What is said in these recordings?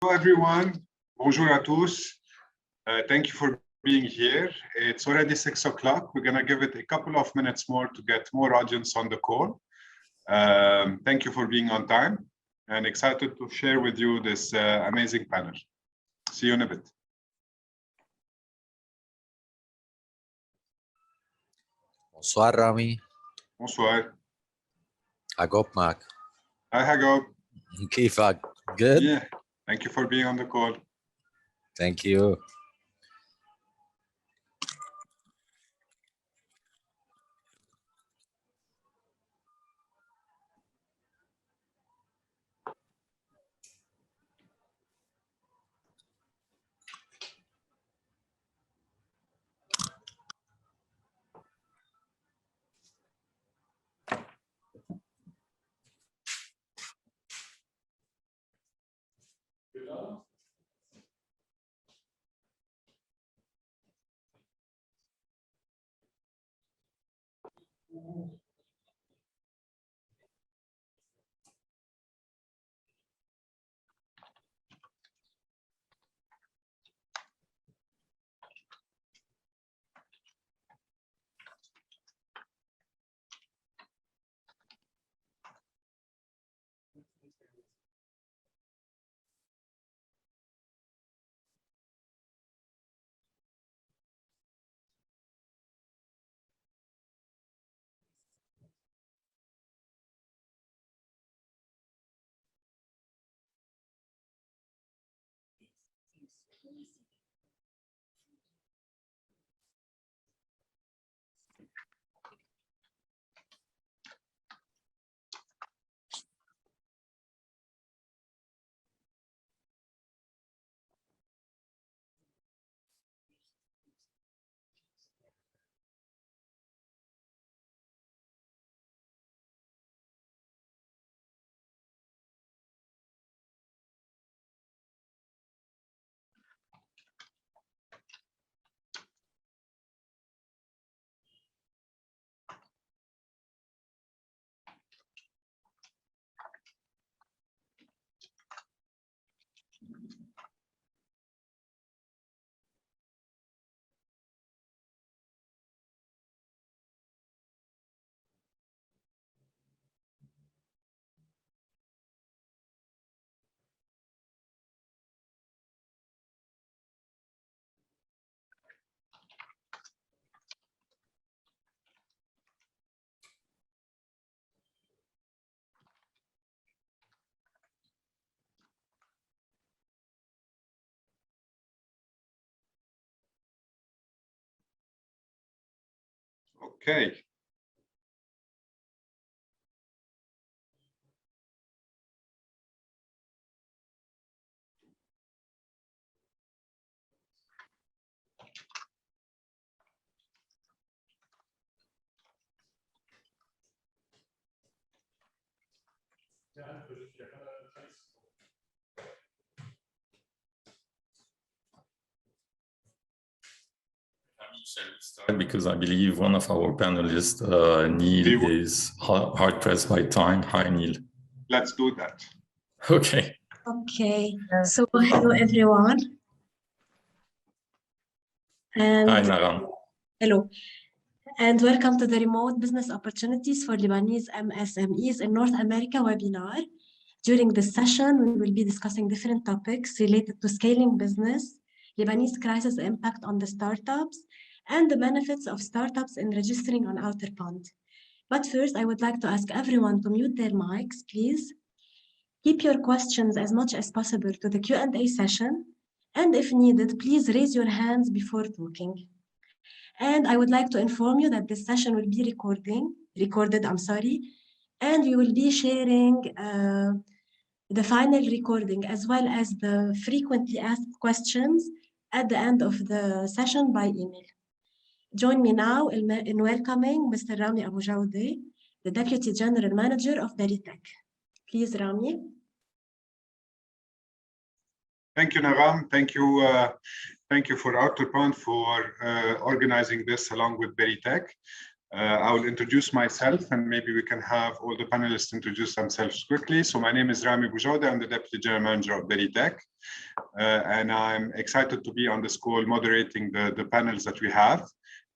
Hello everyone, bonjour à tous. Thank you for being here. It's already 6 o'clock. We're gonna give it a couple of minutes more to get more audience on the call. Thank you for being on time and excited to share with you this amazing panel. See you in a bit. Bonsoir Rami. Bonsoir. Hagop معك. Hi Hagop. كيفك? Good? Yeah, thank you for being on the call. Thank you. Okay. Because I believe one of our panelists, Neil, is hard pressed by time. Hi, Neil. Let's do that. Okay. Okay, so hello everyone. And Hi, Naram. hello, and welcome to the Remote Business Opportunities for Lebanese MSMEs in North America webinar. During this session, we will be discussing different topics related to scaling business, Lebanese crisis impact on the startups, and the benefits of startups in registering on Outerpond. But first, I would like to ask everyone to mute their mics, please. Keep your questions as much as possible to the Q&A session, and if needed, please raise your hands before talking. And I would like to inform you that this session will be recorded, and we will be sharing the final recording as well as the frequently asked questions at the end of the session by email. Join me now in welcoming Mr. Rami Abu Jawde, the Deputy General Manager of Berytech. Please, Rami. Thank you, Naram. Thank you for Outerpond for organizing this along with Berytech. I will introduce myself and maybe we can have all the panelists introduce themselves quickly. So my name is Rami Boujouda. I'm the Deputy General Manager of Berytech. And I'm excited to be on this call moderating the panels that we have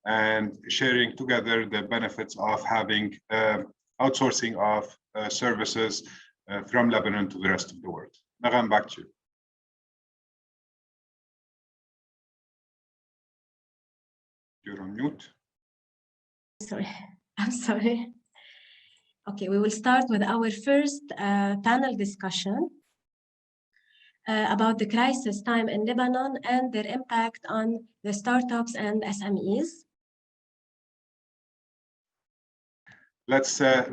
and sharing together the benefits of having outsourcing of services from Lebanon to the rest of the world. Nagham, back to you. You're on mute. Sorry, I'm sorry. Okay, we will start with our first panel discussion about the crisis time in Lebanon and their impact on the startups and SMEs.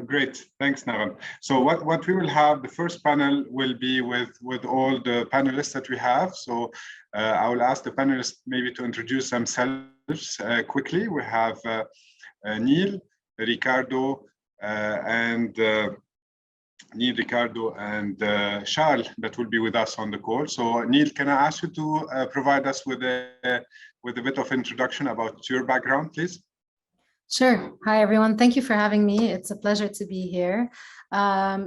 Great, thanks, Nagham. So what we will have, the first panel will be with all the panelists that we have. So I will ask the panelists maybe to introduce themselves quickly. We have Neil, Ricardo, and Charles that will be with us on the call. So Neil, can I ask you to provide us with a bit of introduction about your background, please? Sure. Hi, everyone. Thank you for having me. It's a pleasure to be here.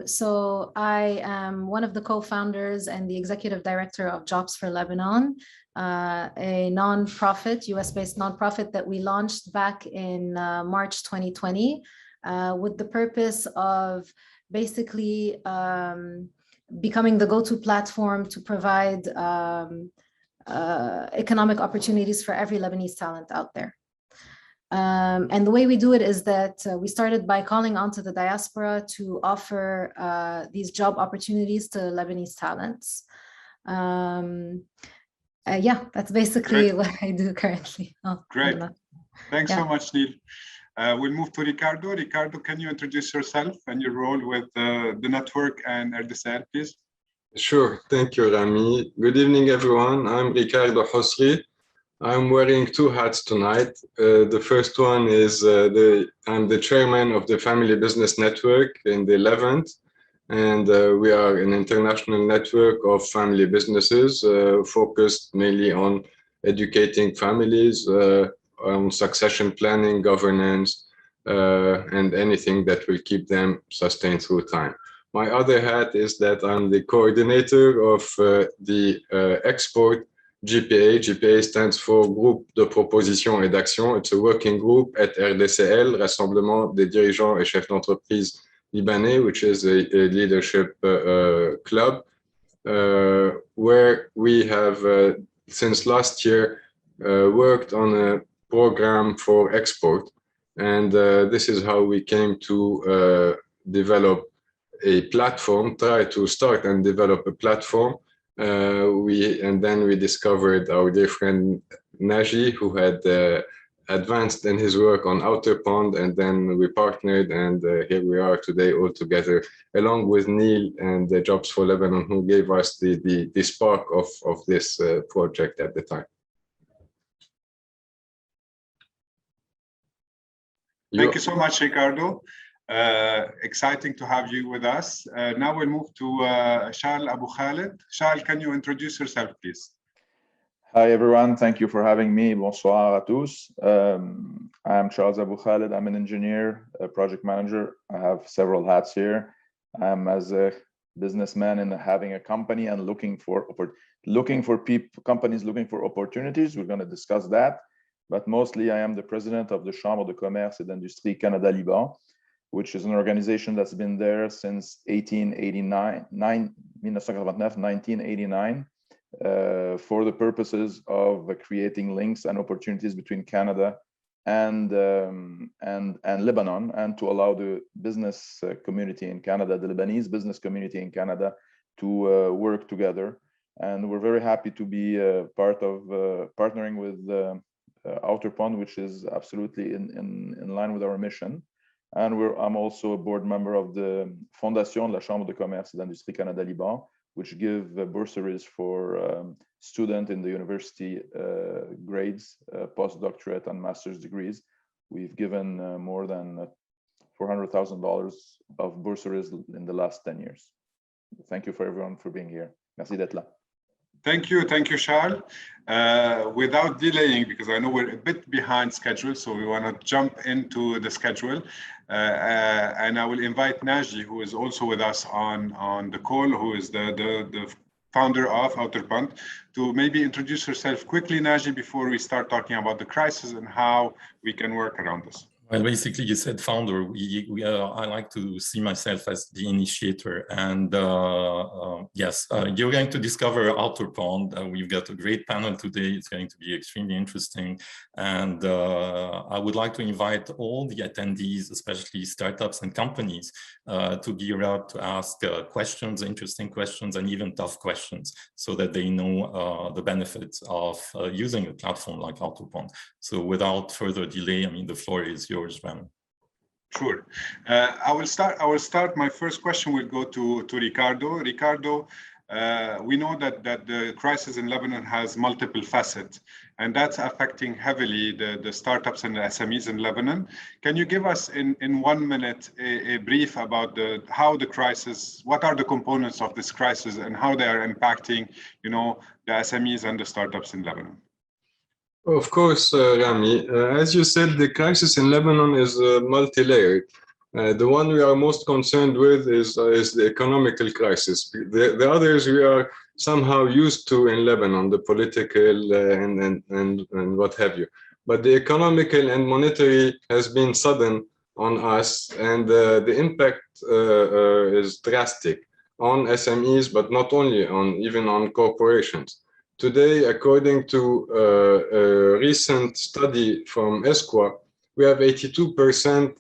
So I am one of the co-founders and the executive director of Jobs for Lebanon, a nonprofit, US-based nonprofit that we launched back in March 2020 with the purpose of basically becoming the go-to platform to provide economic opportunities for every Lebanese talent out there. And the way we do it is that we started by calling onto the diaspora to offer these job opportunities to Lebanese talents. Yeah, that's basically what I do currently. Great. Thanks so much, Neil. We'll move to Ricardo. Ricardo, can you introduce yourself and your role with the network and RDCL, please? Sure. Thank you, Rami. Good evening, everyone. I'm Ricardo Hosri. I'm wearing two hats tonight. The first one is I'm the chairman of the Family Business Network in the Levant. And we are an international network of family businesses focused mainly on educating families, on succession planning, governance, and anything that will keep them sustained through time. My other hat is that I'm the coordinator of the export GPA. GPA stands for Groupe de Proposition et d'Action. It's a working group at RDCL, Rassemblement des dirigeants et chefs d'entreprise libanais, which is a leadership club, where we have, since last year, worked on a program for export. And this is how we came to develop a platform, try to start and develop a platform. And then we discovered our dear friend Naji, who had advanced in his work on Outerpond, and then we partnered, and here we are today all together, along with Neil and the Jobs for Lebanon, who gave us the spark of this project at the time. Thank you so much, Ricardo. Exciting to have you with us. Now we'll move to Charles Abu Khaled. Charles, can you introduce yourself, please? Hi, everyone. Thank you for having me. Bonsoir à tous. I'm Charles Abu Khaled. I'm an engineer, a project manager. I have several hats here. I'm as a businessman and having a company and looking for companies looking for opportunities. We're going to discuss that. But mostly, I am the president of the Chambre de Commerce et d'Industrie Canada-Liban, which is an organization that's been there since 1989, for the purposes of creating links and opportunities between Canada and Lebanon, and to allow the business community in Canada, the Lebanese business community in Canada, to work together. And we're very happy to be part of partnering with Outerpond, which is absolutely in line with our mission. And I'm also a board member of the Fondation de la Chambre de Commerce et d'Industrie Canada-Liban, which give bursaries for students in the university grades, postdoctorate and master's degrees. We've given more than $400,000 of bursaries in the last 10 years. Thank you for everyone for being here. Merci d'être là. Thank you, Charles. Without delaying, because I know we're a bit behind schedule, so we want to jump into the schedule. And I will invite Naji, who is also with us on the call, who is the founder of Outerpond, to maybe introduce herself quickly, Naji, before we start talking about the crisis and how we can work around this. Well, basically, you said founder. I like to see myself as the initiator. And yes, you're going to discover Outerpond. We've got a great panel today. It's going to be extremely interesting. And I would like to invite all the attendees, especially startups and companies, to gear up to ask questions, interesting questions, and even tough questions, so that they know the benefits of using a platform like Outerpond. So without further delay, I mean, the floor is yours, Ram. Sure. I will start. My first question will go to Ricardo. Ricardo, we know that the crisis in Lebanon has multiple facets, and that's affecting heavily the startups and the SMEs in Lebanon. Can you give us in 1 minute a brief about how the crisis, what are the components of this crisis, and how they are impacting, the SMEs and the startups in Lebanon? Of course, Rami. As you said, the crisis in Lebanon is multi-layered. The one we are most concerned with is the economical crisis. The others we are somehow used to in Lebanon, the political and what have you. But the economical and monetary has been sudden on us, and the impact is drastic on SMEs, but not only even on corporations. Today, according to a recent study from ESQA, we have 82%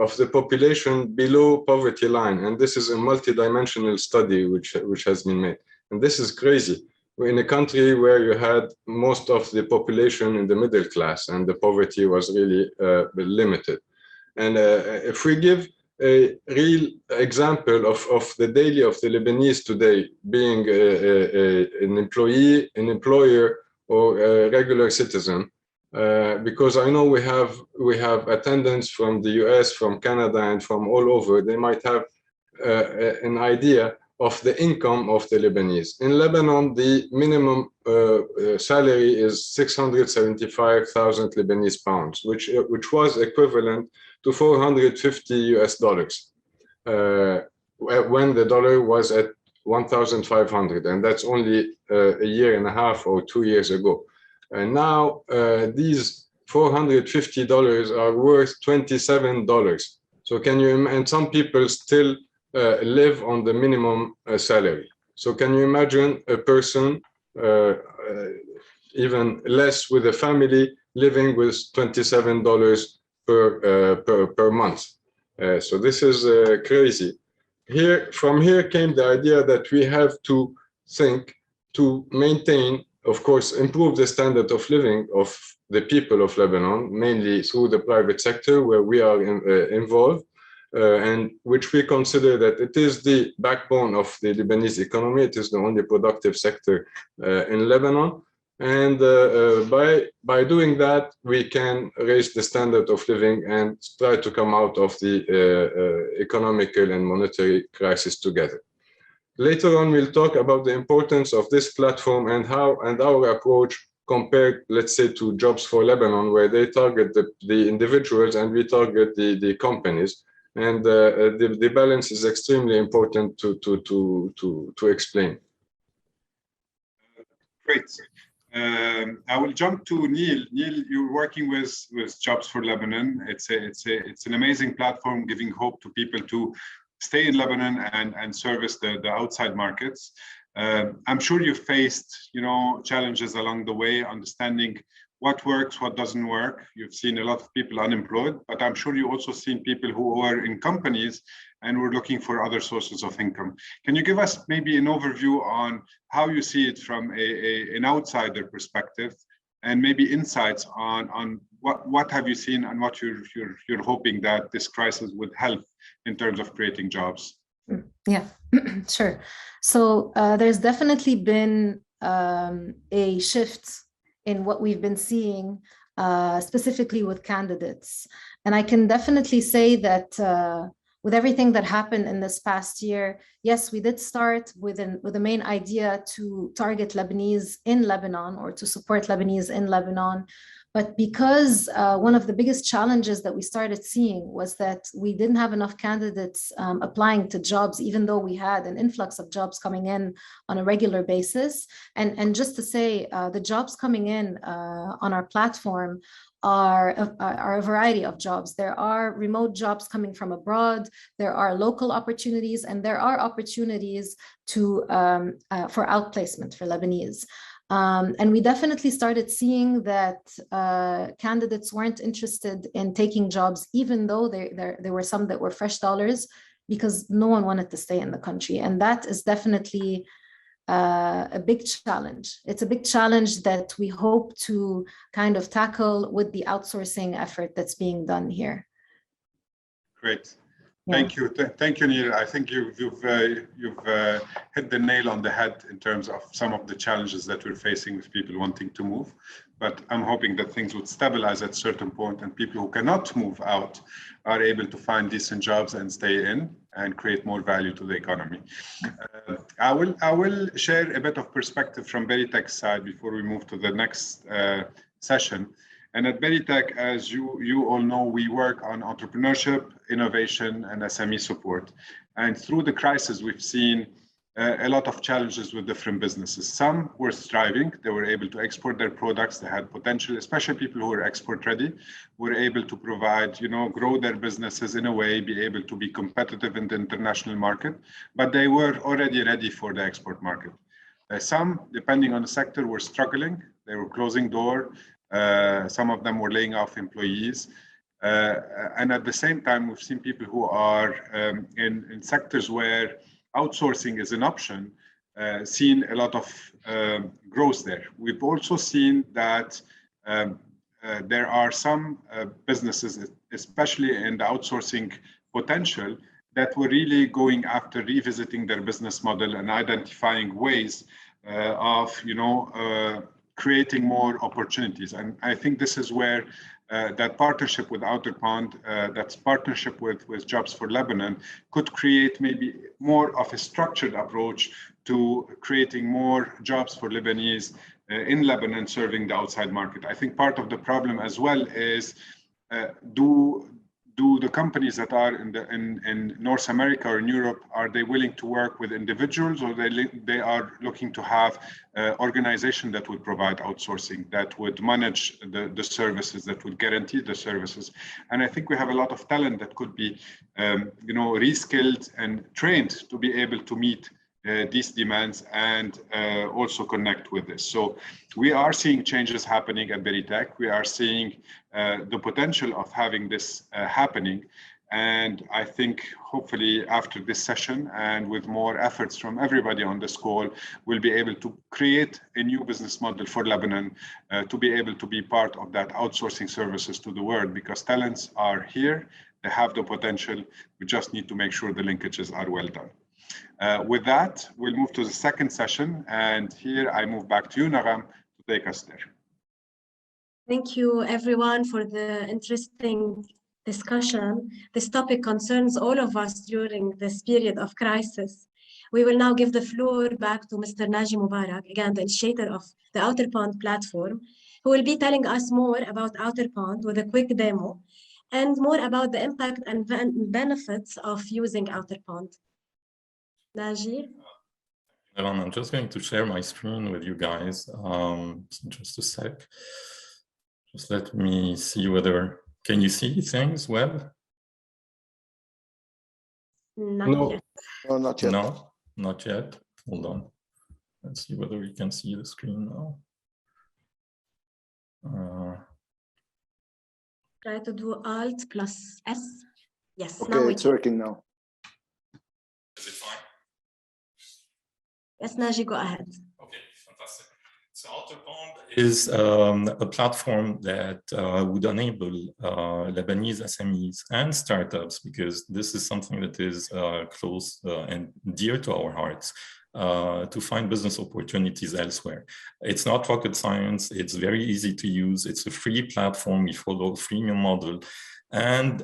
of the population below poverty line, and this is a multidimensional study which has been made. And this is crazy. We're in a country where you had most of the population in the middle class, and the poverty was really limited. And if we give a real example of the daily of the Lebanese today, being an employee, an employer, or a regular citizen, because I know we have attendants from the US, from Canada, and from all over. They might have an idea of the income of the Lebanese. In Lebanon, the minimum salary is 675,000 Lebanese pounds, which was equivalent to $450 US, when the dollar was at 1,500, and that's only a year and a half or 2 years ago. And now these $450 are worth $27. So can you? And some people still live on the minimum salary. So can you imagine a person, even less, with a family living with $27 per month? So this is crazy. From here came the idea that we have to think to maintain, of course, improve the standard of living of the people of Lebanon, mainly through the private sector where we are involved, and which we consider that it is the backbone of the Lebanese economy. It is the only productive sector in Lebanon. And by doing that, we can raise the standard of living and try to come out of the economical and monetary crisis together. Later on, we'll talk about the importance of this platform and our approach compared, let's say, to Jobs for Lebanon, where they target the individuals and we target the companies. And the balance is extremely important to explain. Great. I will jump to Neil. Neil, you're working with Jobs for Lebanon. It's an amazing platform, giving hope to people to stay in Lebanon and service the outside markets. I'm sure you faced, challenges along the way, understanding what works, what doesn't work. You've seen a lot of people unemployed, but I'm sure you also seen people who are in companies and were looking for other sources of income. Can you give us maybe an overview on how you see it from an outsider perspective, and maybe insights on what have you seen and what you're hoping that this crisis would help in terms of creating jobs? Yeah, sure. So there's definitely been a shift in what we've been seeing, specifically with candidates. And I can definitely say that with everything that happened in this past year, yes, we did start with the main idea to target Lebanese in Lebanon or to support Lebanese in Lebanon. But because one of the biggest challenges that we started seeing was that we didn't have enough candidates applying to jobs, even though we had an influx of jobs coming in on a regular basis. And just to say, the jobs coming in on our platform are a variety of jobs. There are remote jobs coming from abroad, there are local opportunities, and there are opportunities to for outplacement for Lebanese. And we definitely started seeing that candidates weren't interested in taking jobs, even though there were some that were fresh dollars, because no one wanted to stay in the country. And that is definitely a big challenge. It's a big challenge that we hope to kind of tackle with the outsourcing effort that's being done here. Great. Yeah. Thank you. Thank you, Neil. I think you've hit the nail on the head in terms of some of the challenges that we're facing with people wanting to move. But I'm hoping that things would stabilize at a certain point and people who cannot move out are able to find decent jobs and stay in and create more value to the economy. I will share a bit of perspective from Berytech's side before we move to the next session. And at Berytech, as you all know, we work on entrepreneurship, innovation, and SME support. And through the crisis, we've seen a lot of challenges with different businesses. Some were thriving, they were able to export their products, they had potential, especially people who were export ready, were able to provide, grow their businesses in a way, be able to be competitive in the international market, but they were already ready for the export market. Some, depending on the sector, were struggling, they were closing doors. Some of them were laying off employees. And at the same time, we've seen people who are in sectors where outsourcing is an option, seen a lot of growth there. We've also seen that there are some businesses, especially in the outsourcing potential, that were really going after revisiting their business model and identifying ways of, creating more opportunities. And I think this is where that partnership with Outerpond, that partnership with Jobs for Lebanon could create maybe more of a structured approach to creating more jobs for Lebanese in Lebanon serving the outside market. I think part of the problem as well is do the companies that are in North America or in Europe, are they willing to work with individuals, or they are looking to have organization that would provide outsourcing, that would manage the services, that would guarantee the services? And I think we have a lot of talent that could be, reskilled and trained to be able to meet these demands and also connect with this. So we are seeing changes happening at Berytech. We are seeing the potential of having this happening. And I think hopefully after this session and with more efforts from everybody on this call, we'll be able to create a new business model for Lebanon to be able to be part of that outsourcing services to the world, because talents are here, they have the potential. We just need to make sure the linkages are well done. With that, we'll move to the second session, and here I move back to you, Nagham, to take us there. Thank you, everyone, for the interesting discussion. This topic concerns all of us during this period of crisis. We will now give the floor back to Mr. Naji Mubarak, again, the initiator of the Outerpond platform, who will be telling us more about Outerpond with a quick demo and more about the impact and benefits of using Outerpond. Naji? I'm just going to share my screen with you guys. Just a sec. Just let me see whether, can you see things well? Not yet. No, not yet. No, not yet. Hold on. Let's see whether we can see the screen now. Try to do Alt+S. Yes, Okay, now it's working now. Is it fine? Yes, Naji, go ahead. Okay, fantastic. So Outerpond is a platform that would enable Lebanese SMEs and startups, because this is something that is close and dear to our hearts, to find business opportunities elsewhere. It's not rocket science. It's very easy to use. It's a free platform. We follow a freemium model. And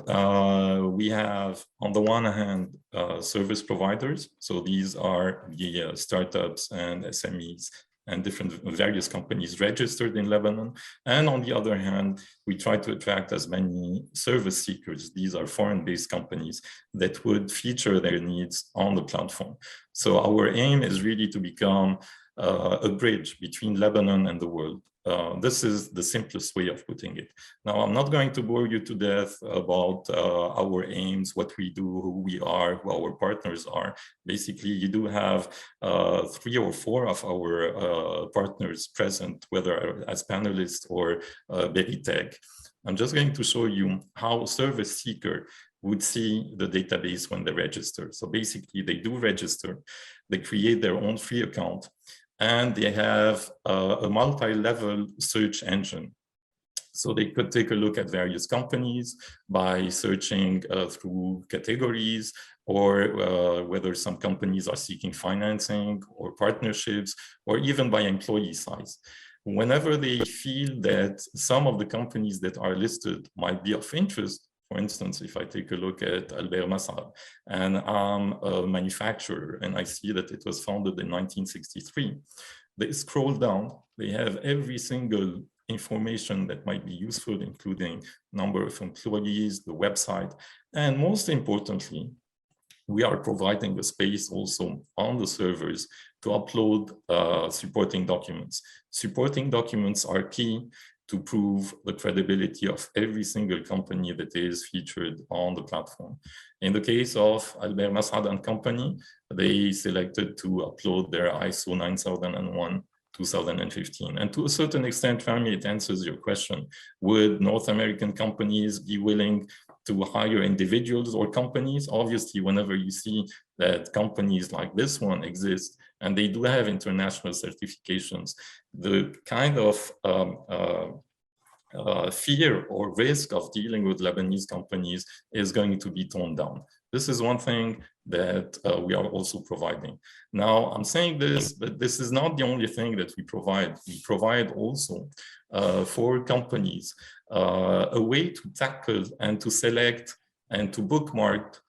we have, on the one hand, service providers. So these are the startups and SMEs and different various companies registered in Lebanon. And on the other hand, we try to attract as many service seekers. These are foreign-based companies that would feature their needs on the platform. So our aim is really to become a bridge between Lebanon and the world. This is the simplest way of putting it. Now, I'm not going to bore you to death about our aims, what we do, who we are, who our partners are. Basically, you do have 3 or 4 of our partners present, whether as panelists or Berytech. I'm just going to show you how a service seeker would see the database when they register. So basically, they do register, they create their own free account, and they have a multi-level search engine. So they could take a look at various companies by searching through categories, or whether some companies are seeking financing or partnerships, or even by employee size. Whenever they feel that some of the companies that are listed might be of interest, for instance, if I take a look at Albert Masad, and I'm a manufacturer, and I see that it was founded in 1963, they scroll down, they have every single information that might be useful, including number of employees, the website, and most importantly, we are providing a space also on the servers to upload supporting documents. Supporting documents are key to prove the credibility of every single company that is featured on the platform. In the case of Albert Masad and Company, they selected to upload their ISO 9001 2015. And to a certain extent, Rami, it answers your question. Would North American companies be willing to hire individuals or companies? Obviously, whenever you see that companies like this one exist, and they do have international certifications, the kind of fear or risk of dealing with Lebanese companies is going to be toned down. This is one thing that we are also providing. Now, I'm saying this, but this is not the only thing that we provide. We provide also for companies a way to tackle and to select and to bookmark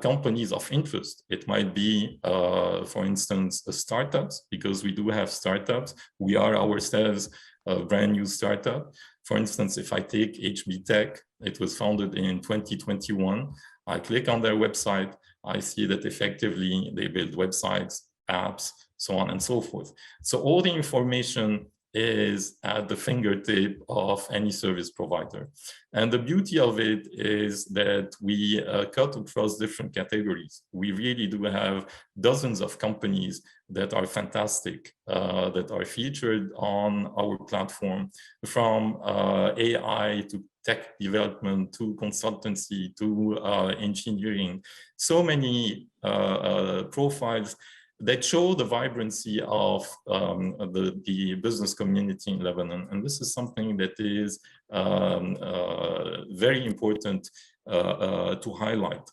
companies of interest. It might be, for instance, startups, because we do have startups. We are ourselves a brand new startup. For instance, if I take HB Tech, it was founded in 2021. I click on their website, I see that effectively they build websites, apps, so on and so forth. So all the information is at the fingertip of any service provider. And the beauty of it is that we cut across different categories. We really do have dozens of companies that are fantastic, that are featured on our platform, from AI to tech development to consultancy to engineering. So many profiles that show the vibrancy of the business community in Lebanon. And this is something that is very important to highlight,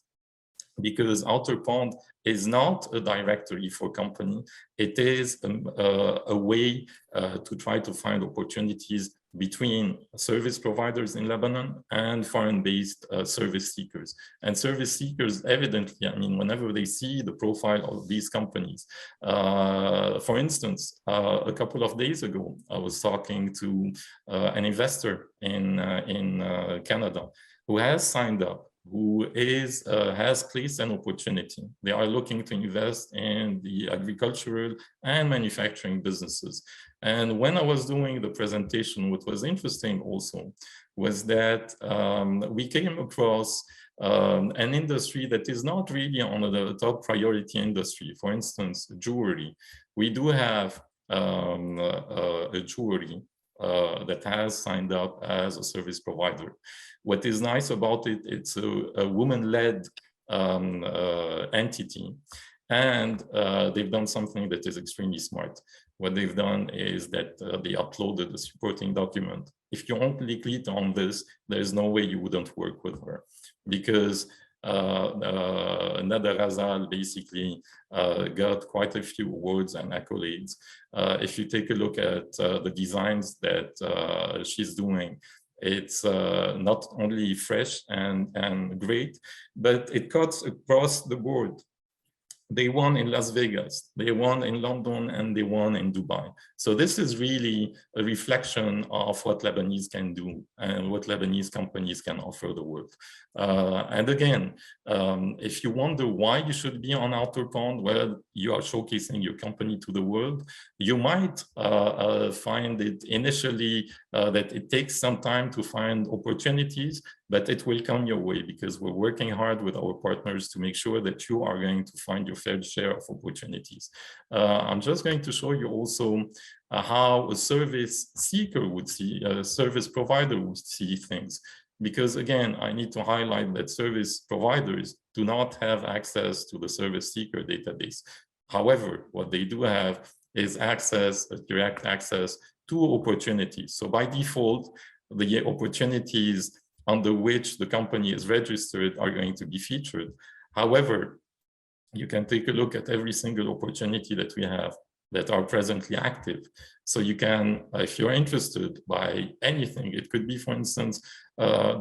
because Outerpond is not a directory for company. It is a way to try to find opportunities between service providers in Lebanon and foreign-based service seekers. And service seekers, evidently, I mean, whenever they see the profile of these companies, for instance, a couple of days ago, I was talking to an investor in Canada who has signed up, who has placed an opportunity. They are looking to invest in the agricultural and manufacturing businesses. And when I was doing the presentation, what was interesting also was that we came across an industry that is not really on the top priority industry. For instance, jewelry. We do have a jewelry that has signed up as a service provider. What is nice about it, it's a woman-led entity, and they've done something that is extremely smart. What they've done is that they uploaded a supporting document. If you only click on this, there's no way you wouldn't work with her, because Nada Ghazal basically got quite a few awards and accolades. If you take a look at the designs that she's doing, It's not only fresh and great, but it cuts across the board. They won in Las Vegas, they won in London, and they won in Dubai. So this is really a reflection of what Lebanese can do and what Lebanese companies can offer the world. And again, if you wonder why you should be on Outerpond, well, you are showcasing your company to the world. You might find it initially that it takes some time to find opportunities, but it will come your way because we're working hard with our partners to make sure that you are going to find your fair share of opportunities. I'm just going to show you also how a service seeker would see, a service provider would see things. Because again, I need to highlight that service providers do not have access to the service seeker database. However, what they do have is access, direct access to opportunities. So by default, the opportunities under which the company is registered are going to be featured. However, you can take a look at every single opportunity that we have that are presently active. So you can, if you're interested by anything, it could be, for instance,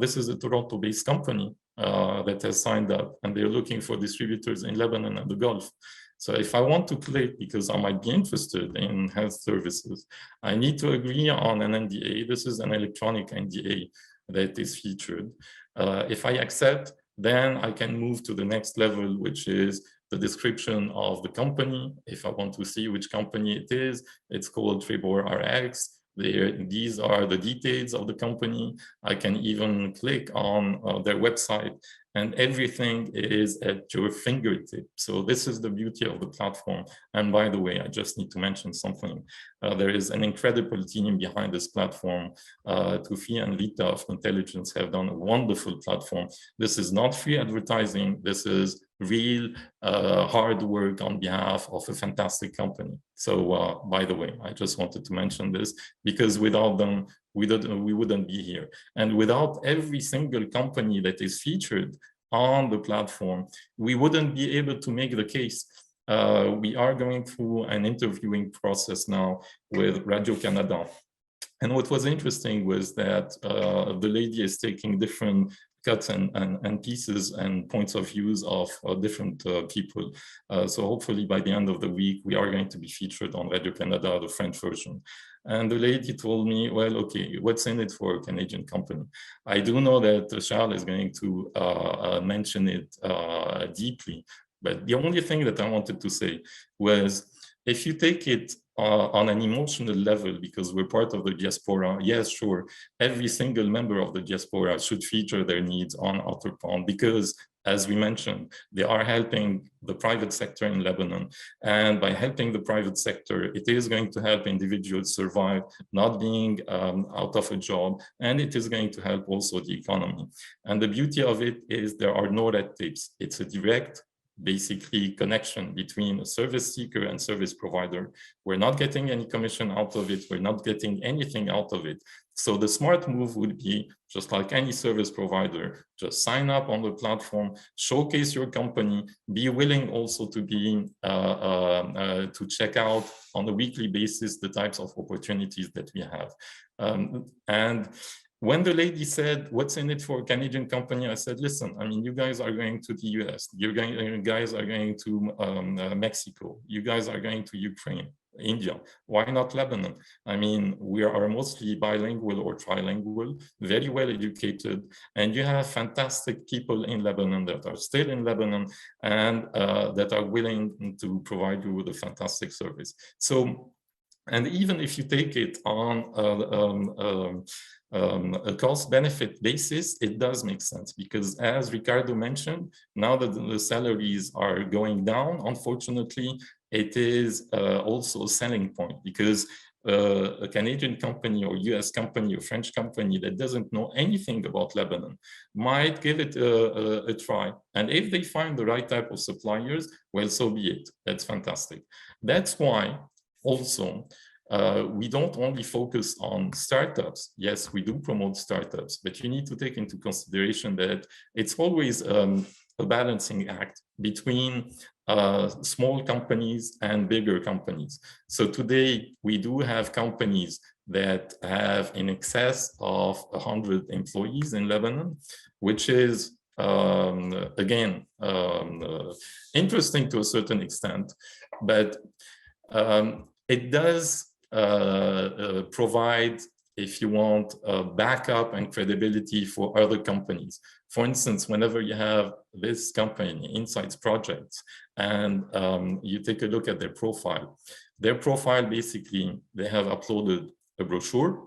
this is a Toronto-based company that has signed up and they're looking for distributors in Lebanon and the Gulf. So if I want to click, because I might be interested in health services, I need to agree on an NDA. This is an electronic NDA that is featured. If I accept, then I can move to the next level, which is the description of the company. If I want to see which company it is, it's called Tribor RX. These are the details of the company. I can even click on their website and everything is at your fingertip. So this is the beauty of the platform. And by the way, I just need to mention something. There is an incredible team behind this platform. Tufi and Rita of Intelligence have done a wonderful platform. This is not free advertising. This is real hard work on behalf of a fantastic company. So by the way, I just wanted to mention this because without them, we wouldn't be here. And without every single company that is featured on the platform, we wouldn't be able to make the case. We are going through an interviewing process now with Radio-Canada. And what was interesting was that the lady is taking different cuts and pieces and points of views of different people. So hopefully by the end of the week, we are going to be featured on Radio-Canada, the French version. And the lady told me, well, okay, what's in it for a Canadian company? I do know that Charles is going to mention it deeply, but the only thing that I wanted to say was, if you take it on an emotional level, because we're part of the diaspora, yes, sure, every single member of the diaspora should feature their needs on Outerpond because, as we mentioned, they are helping the private sector in Lebanon. And by helping the private sector, it is going to help individuals survive, not being out of a job, and it is going to help also the economy. And the beauty of it is there are no red tapes. It's a direct, basically, connection between a service seeker and service provider. We're not getting any commission out of it. We're not getting anything out of it. So the smart move would be, just like any service provider, just sign up on the platform, showcase your company, be willing also to be to check out on a weekly basis the types of opportunities that we have. And when the lady said, what's in it for a Canadian company? I said, listen, I mean, you guys are going to the US, you guys are going to Mexico, you guys are going to Ukraine, India. Why not Lebanon? I mean, we are mostly bilingual or trilingual, very well educated, and you have fantastic people in Lebanon that are still in Lebanon and that are willing to provide you with a fantastic service. So, and even if you take it on a cost-benefit basis, it does make sense because, as Ricardo mentioned, now that the salaries are going down, unfortunately, it is also a selling point because a Canadian company or US company or French company that doesn't know anything about Lebanon might give it a try. And if they find the right type of suppliers, well, so be it. That's fantastic. That's why also, we don't only focus on startups. Yes, we do promote startups, but you need to take into consideration that it's always a balancing act between small companies and bigger companies. So today we do have companies that have in excess of 100 employees in Lebanon, which is, again, interesting to a certain extent, but it does provide, if you want, backup and credibility for other companies. For instance, whenever you have this company, Insights Projects, and you take a look at their profile basically, they have uploaded a brochure,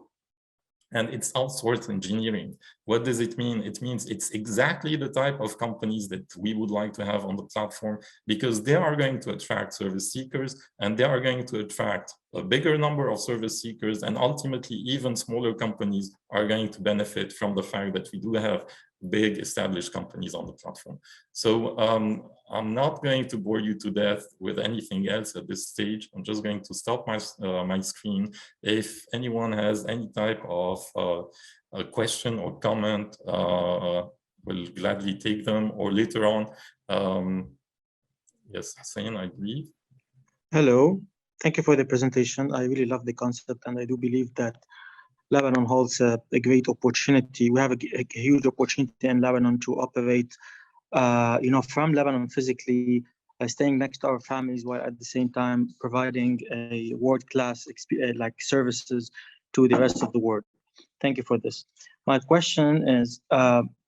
and it's outsourced engineering. What does it mean? It means it's exactly the type of companies that we would like to have on the platform, because they are going to attract service seekers, and they are going to attract a bigger number of service seekers, and ultimately even smaller companies are going to benefit from the fact that we do have big established companies on the platform. So I'm not going to bore you to death with anything else at this stage. I'm just going to stop my screen. If anyone has any type of a question or comment, we'll gladly take them, or later on. Yes, Hussein, I believe. Hello, thank you for the presentation. I really love the concept, and I do believe that Lebanon holds a great opportunity. We have a huge opportunity in Lebanon to operate, from Lebanon physically, staying next to our families, while at the same time providing a world-class services to the rest of the world. Thank you for this. My question is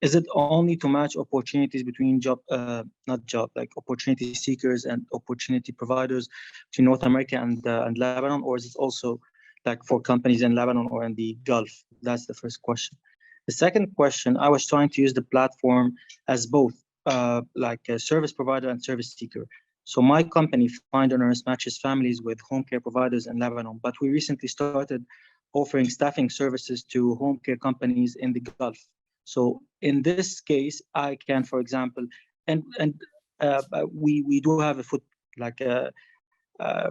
it only to match opportunities between opportunity seekers and opportunity providers to North America and Lebanon, or is it also like for companies in Lebanon or in the Gulf? That's the first question. The second question, I was trying to use the platform as both like a service provider and service seeker. So my company, Find and Earn, matches families with home care providers in Lebanon, but we recently started offering staffing services to home care companies in the Gulf. So in this case, I can, for example, we do have a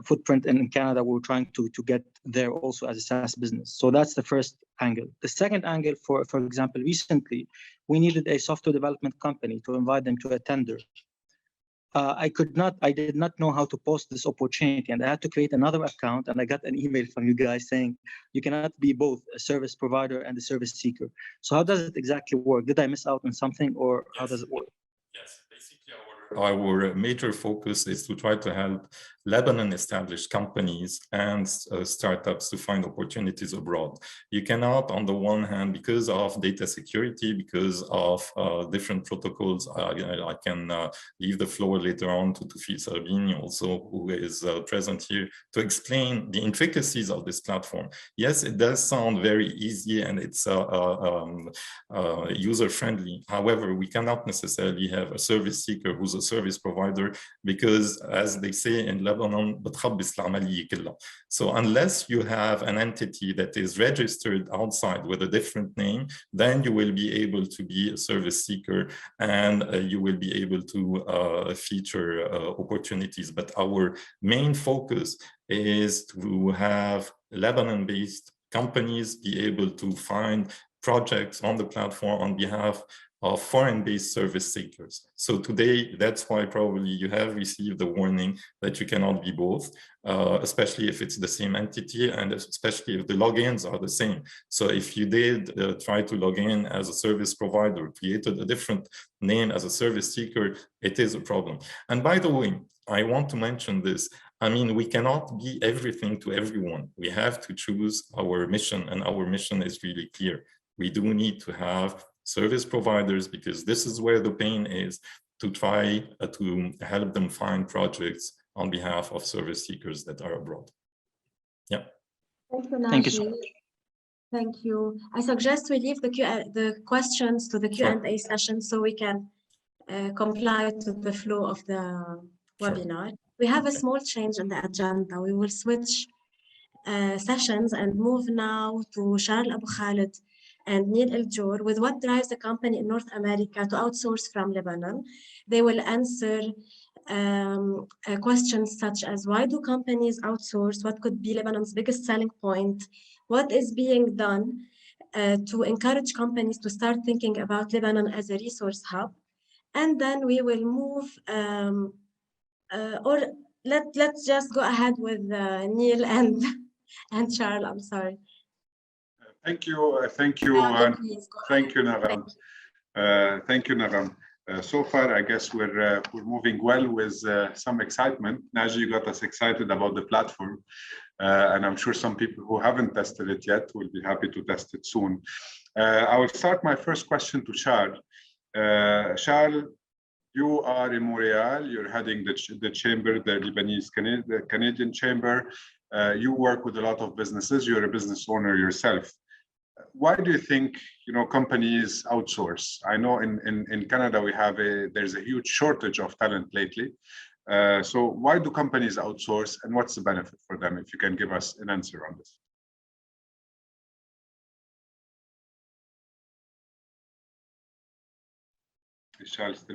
footprint in Canada. We're trying to get there also as a SaaS business. So that's the first angle. The second angle, for example, recently we needed a software development company to invite them to a tender. I did not know how to post this opportunity, and I had to create another account, and I got an email from you guys saying you cannot be both a service provider and a service seeker. So how does it exactly work? Did I miss out on something, or how does it work? Yes, basically our major focus is to try to help Lebanon established companies and startups to find opportunities abroad. You cannot, on the one hand, because of data security, because of different protocols, I can leave the floor later on to Tufik Sarbini also, who is present here, to explain the intricacies of this platform. Yes, it does sound very easy and it's user-friendly. However, we cannot necessarily have a service seeker who's a service provider, because as they say in Lebanon, so unless you have an entity that is registered outside with a different name, then you will be able to be a service seeker, and you will be able to feature opportunities. But our main focus is to have Lebanon-based companies be able to find projects on the platform on behalf of foreign-based service seekers. So today, that's why probably you have received the warning that you cannot be both, especially if it's the same entity, and especially if the logins are the same. So if you did try to log in as a service provider, created a different name as a service seeker, it is a problem. And by the way, I want to mention this. I mean, we cannot be everything to everyone. We have to choose our mission, and our mission is really clear. We do need to have service providers, because this is where the pain is, to try to help them find projects on behalf of service seekers that are abroad. Yeah. Thank you so much. Thank you. I suggest we leave the questions to the Q&A session so we can comply to the flow of the webinar. We have a small change in the agenda. We will switch sessions and move now to Charles Abu Khalid and Neil El-Jor with what drives the company in North America to outsource from Lebanon. They will answer questions such as, why do companies outsource? What could be Lebanon's biggest selling point? What is being done to encourage companies to start thinking about Lebanon as a resource hub? And then we will move, or let's just go ahead with Neil and Charles, I'm sorry. Thank you. Thank you. Thank you, Nagam. Thank you, Nagam. So far, I guess we're moving well with some excitement. Naji, you got us excited about the platform. And I'm sure some people who haven't tested it yet will be happy to test it soon. I will start my first question to Charles. Charles, you are in Montreal. You're heading the chamber, the Lebanese Canadian chamber. You work with a lot of businesses. You're a business owner yourself. Why do you think companies outsource? I know in Canada there's a huge shortage of talent lately. So why do companies outsource, and what's the benefit for them? If you can give us an answer on this.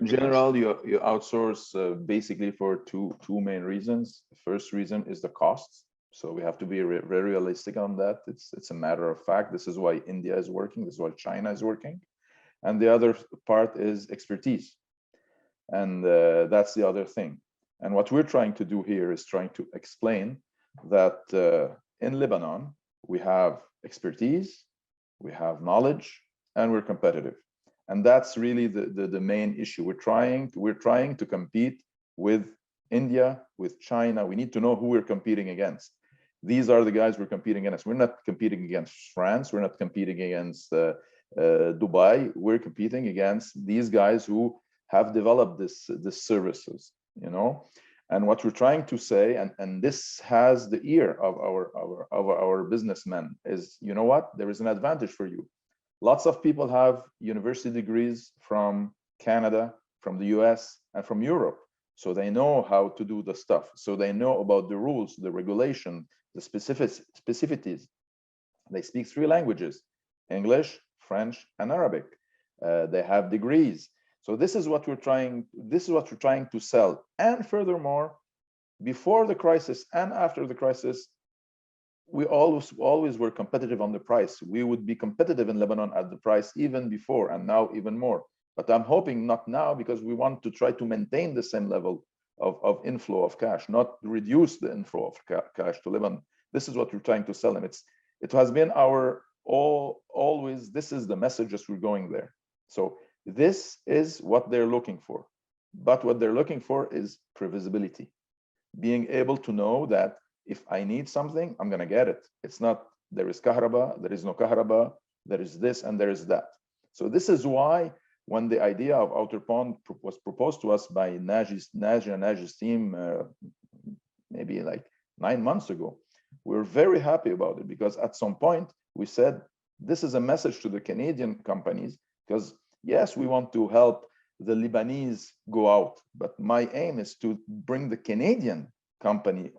In general, you outsource basically for two main reasons. The first reason is the costs. So we have to be very realistic on that. It's a matter of fact. This is why India is working. This is why China is working. And the other part is expertise. And that's the other thing. And what we're trying to do here is trying to explain that in Lebanon, we have expertise, we have knowledge, and we're competitive. And that's really the main issue. We're trying to compete with India, with China. We need to know who we're competing against. These are the guys we're competing against. We're not competing against France. We're not competing against Dubai. We're competing against these guys who have developed this services, you know. And what we're trying to say, and this has the ear of our businessmen, is, you know what? There is an advantage for you. Lots of people have university degrees from Canada, from the US, and from Europe. So they know how to do the stuff. So they know about the rules, the regulation, the specificities. They speak 3 languages: English, French, and Arabic. They have degrees. So this is what we're trying to sell. And furthermore, before the crisis and after the crisis, we always were competitive on the price. We would be competitive in Lebanon at the price even before, and now even more. But I'm hoping not now, because we want to try to maintain the same level of inflow of cash, not reduce the inflow of cash to Lebanon. This is what we're trying to sell them. It has been always, this is the message as we're going there. So this is what they're looking for. But what they're looking for is previsibility, being able to know that if I need something, I'm gonna get it. It's not, there is kahraba, there is no kahraba, there is this and there is that. So this is why when the idea of Outerpond was proposed to us by Naji and Naji's team, maybe like 9 months ago, we were very happy about it, because at some point we said, this is a message to the Canadian companies, because yes, we want to help the Lebanese go out, but my aim is to bring the Canadian company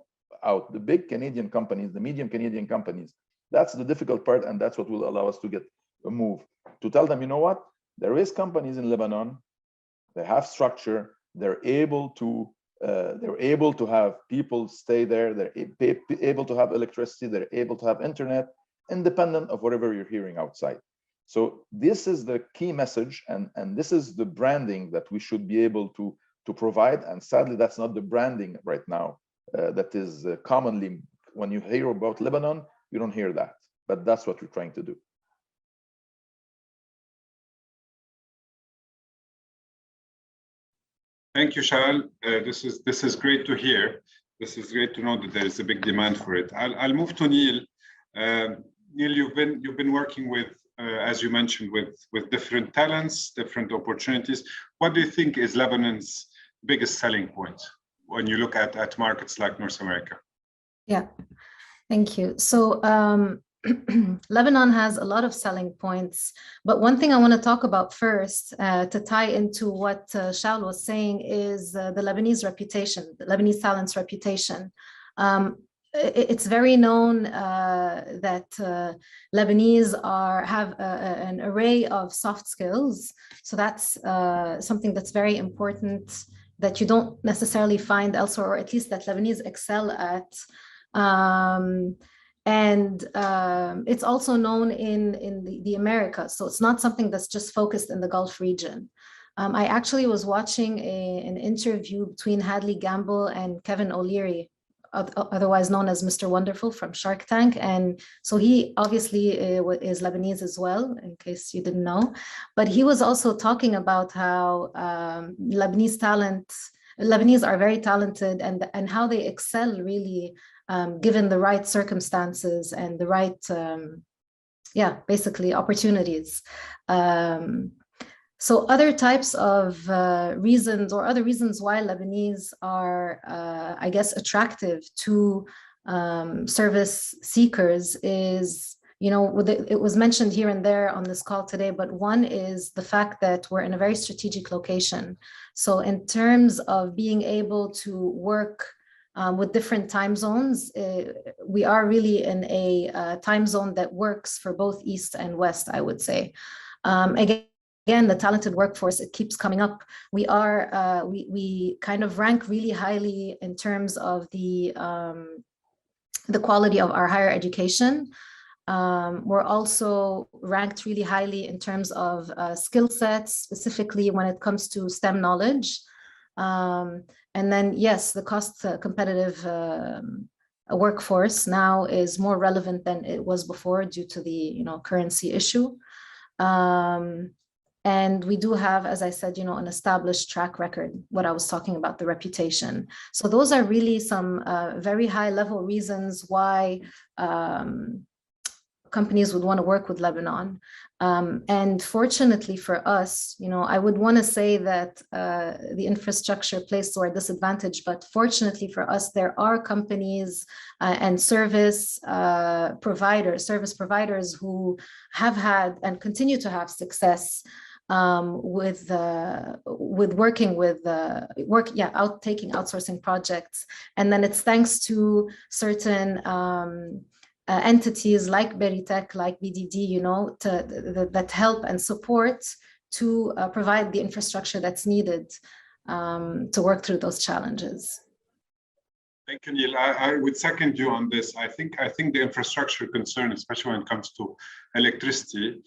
out, the big Canadian companies, the medium Canadian companies. That's the difficult part, and that's what will allow us to get a move, to tell them, you know what, there is companies in Lebanon, they have structure, they're able to have people stay there, they're able to have electricity, they're able to have internet, independent of whatever you're hearing outside. So this is the key message, and this is the branding that we should be able to provide. And sadly, that's not the branding right now. That is commonly, when you hear about Lebanon, you don't hear that, but that's what we're trying to do. Thank you, Charles. This is great to hear. This is great to know that there is a big demand for it. I'll move to Neil. Neil, you've been working with, as you mentioned, with different talents, different opportunities. What do you think is Lebanon's biggest selling point when you look at markets like North America? Yeah, thank you. So Lebanon has a lot of selling points, but one thing I want to talk about first, to tie into what Charles was saying, is the Lebanese reputation, the Lebanese talent's reputation. It's very known that Lebanese have an array of soft skills. So that's something that's very important that you don't necessarily find elsewhere, or at least that Lebanese excel at. It's also known in the Americas. So it's not something that's just focused in the Gulf region. I actually was watching an interview between Hadley Gamble and Kevin O'Leary otherwise known as Mr. Wonderful from Shark Tank. And so he obviously is Lebanese as well, in case you didn't know. But he was also talking about how Lebanese are very talented and how they excel really given the right circumstances and the right, basically opportunities. So other types of reasons or other reasons why Lebanese are, I guess, attractive to service seekers is, it was mentioned here and there on this call today, but one is the fact that we're in a very strategic location. So in terms of being able to work with different time zones, we are really in a time zone that works for both East and West, I would say. Again, the talented workforce, it keeps coming up. We are, we kind of rank really highly in terms of the quality of our higher education. We're also ranked really highly in terms of skill sets, specifically when it comes to STEM knowledge. And then, yes, the cost competitive workforce now is more relevant than it was before due to the currency issue. And we do have, as I said, an established track record, what I was talking about, the reputation. So those are really some very high level reasons why companies would want to work with Lebanon. And fortunately for us, I would want to say that the infrastructure plays to our disadvantage, but fortunately for us, there are companies and service providers who have had and continue to have success with working with taking outsourcing projects. And then it's thanks to certain entities like Berytech, like BDD, that help and support to provide the infrastructure that's needed to work through those challenges. Thank you, Neil. I would second you on this. I think the infrastructure concern, especially when it comes to electricity,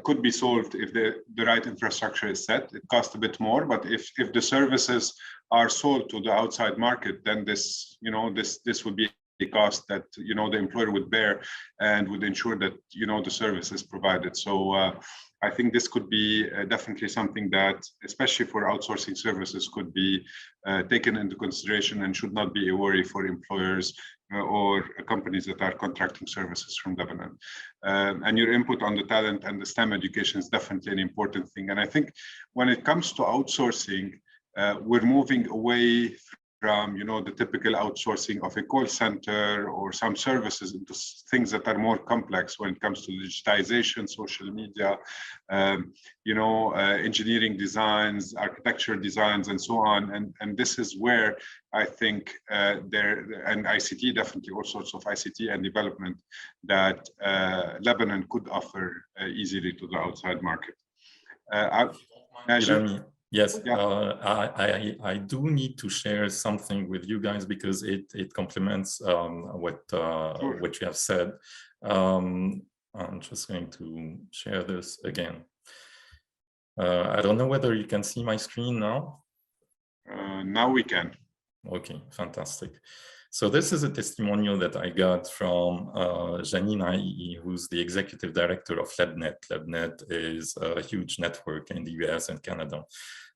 could be solved if the right infrastructure is set. It costs a bit more, but if the services are sold to the outside market, then this would be the cost that the employer would bear and would ensure that the service is provided. So I think this could be definitely something that, especially for outsourcing services, could be taken into consideration and should not be a worry for employers or companies that are contracting services from Lebanon. And your input on the talent and the STEM education is definitely an important thing. And I think when it comes to outsourcing, we're moving away from the typical outsourcing of a call center or some services into things that are more complex when it comes to digitization, social media, engineering designs, architecture designs, and so on. And this is where I think and ICT, definitely all sorts of ICT and development that Lebanon could offer easily to the outside market. Yes, yeah. I do need to share something with you guys because it complements what you have said. I'm just going to share this again. I don't know whether you can see my screen now. Now we can. Okay, fantastic. So this is a testimonial that I got from Janine, who's the executive director of LebNet. LebNet is a huge network in the US and Canada.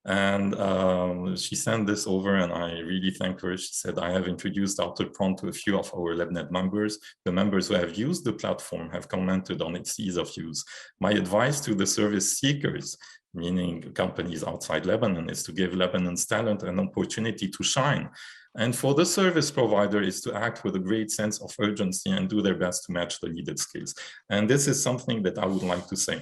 And she sent this over and I really thank her. She said, I have introduced Outerpond to a few of our LebNet members. The members who have used the platform have commented on its ease of use. My advice to the service seekers, meaning companies outside Lebanon, is to give Lebanon's talent an opportunity to shine. And for the service provider is to act with a great sense of urgency and do their best to match the needed skills. And this is something that I would like to say.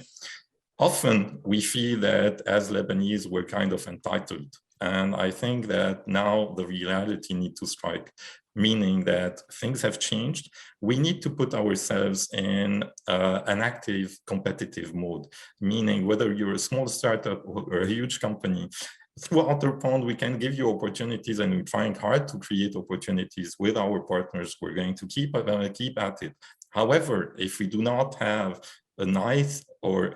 Often we feel that as Lebanese, we're kind of entitled. And I think that now the reality needs to strike, meaning that things have changed. We need to put ourselves in an active competitive mode, meaning whether you're a small startup or a huge company, through Outerpond, we can give you opportunities and we're trying hard to create opportunities with our partners. We're going to keep at it. However, if we do not have a nice or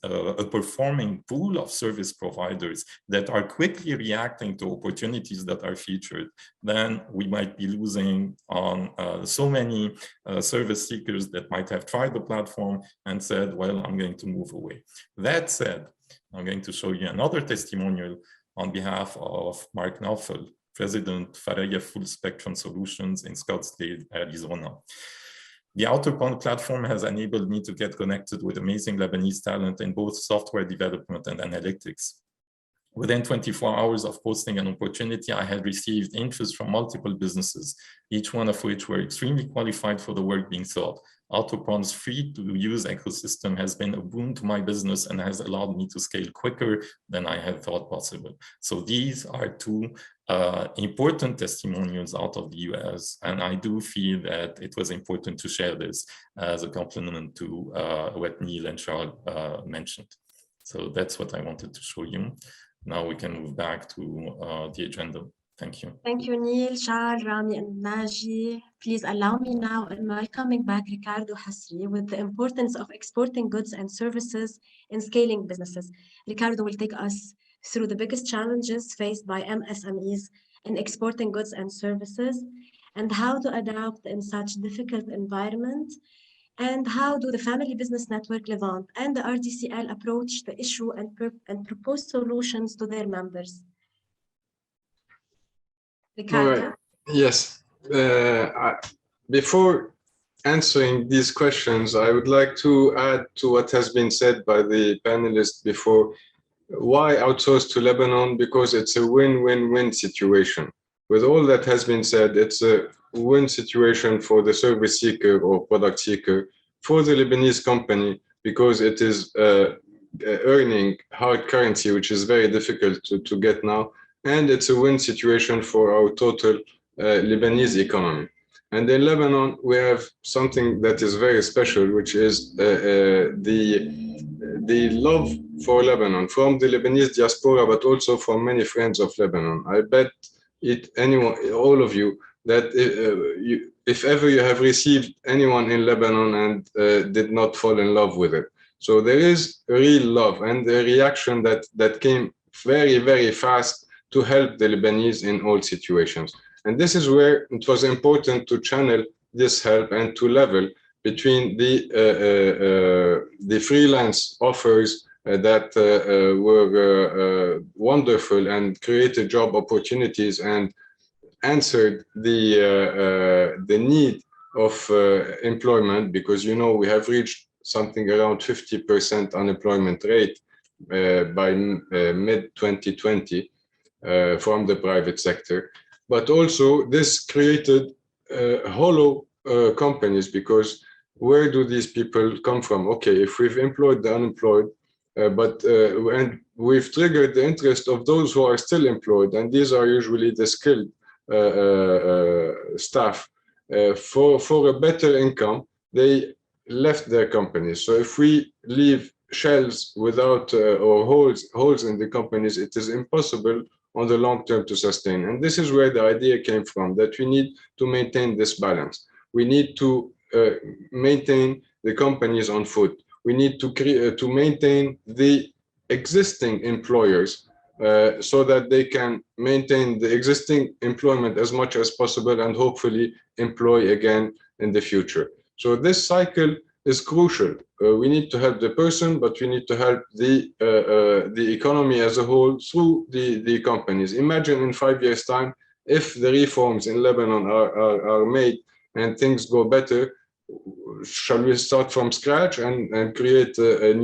a performing pool of service providers that are quickly reacting to opportunities that are featured, then we might be losing on so many service seekers that might have tried the platform and said, well, I'm going to move away. That said, I'm going to show you another testimonial on behalf of Mark Naufel, President Faraya Full Spectrum Solutions in Scottsdale, Arizona. The Outerpond platform has enabled me to get connected with amazing Lebanese talent in both software development and analytics. Within 24 hours of posting an opportunity, I had received interest from multiple businesses, each one of which were extremely qualified for the work being sought. Outerpond's free-to-use ecosystem has been a boon to my business and has allowed me to scale quicker than I had thought possible. So these are two important testimonials out of the US, and I do feel that it was important to share this as a complement to what Neil and Charles mentioned. So that's what I wanted to show you. Now we can move back to the agenda. Thank you. Thank you, Neil, Charles, Rami, and Naji. Please allow me now in welcoming back Ricardo Hasri with the importance of exporting goods and services in scaling businesses. Ricardo will take us through the biggest challenges faced by MSMEs in exporting goods and services and how to adapt in such difficult environment, and how do the Family Business Network Levant and the RDCL approach the issue and propose solutions to their members. Ricardo? All right. Yes. Before answering these questions, I would like to add to what has been said by the panelists before. Why outsource to Lebanon? Because it's a win-win-win situation. With all that has been said, it's a win situation for the service seeker or product seeker, for the Lebanese company, because it is earning hard currency, which is very difficult to get now. And it's a win situation for our total Lebanese economy. And in Lebanon, we have something that is very special, which is the love for Lebanon from the Lebanese diaspora, but also from many friends of Lebanon. I bet all of you, that if ever you have received anyone in Lebanon and did not fall in love with it. So there is a real love and a reaction that came very, very fast to help the Lebanese in all situations. And this is where it was important to channel this help and to level between the freelance offers that were wonderful and created job opportunities and answered the need of employment, because we have reached something around 50% unemployment rate by mid-2020 from the private sector. But also this created hollow companies, because where do these people come from? Okay, if we've employed the unemployed, and we've triggered the interest of those who are still employed, and these are usually the skilled staff, for a better income, they left their companies. So if we leave shells without or holes in the companies, it is impossible on the long term to sustain. And this is where the idea came from, that we need to maintain this balance. We need to maintain the companies on foot. We need to maintain the existing employers so that they can maintain the existing employment as much as possible and hopefully employ again in the future. So this cycle is crucial. We need to help the person, but we need to help the economy as a whole through the companies. Imagine in 5 years' time, if the reforms in Lebanon are made and things go better, shall we start from scratch and create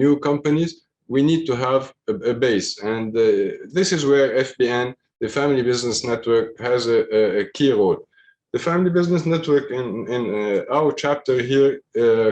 new companies? We need to have a base. And this is where FBN, the Family Business Network, has a key role. The Family Business Network in our chapter here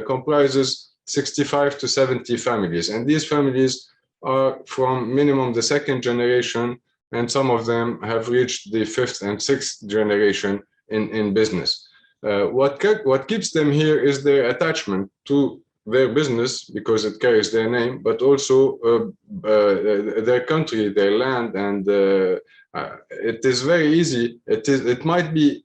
comprises 65 to 70 families. And these families are from minimum the second generation, and some of them have reached the fifth and sixth generation in business. What keeps them here is their attachment to their business, because it carries their name, but also their country, their land. And it is very easy. It might be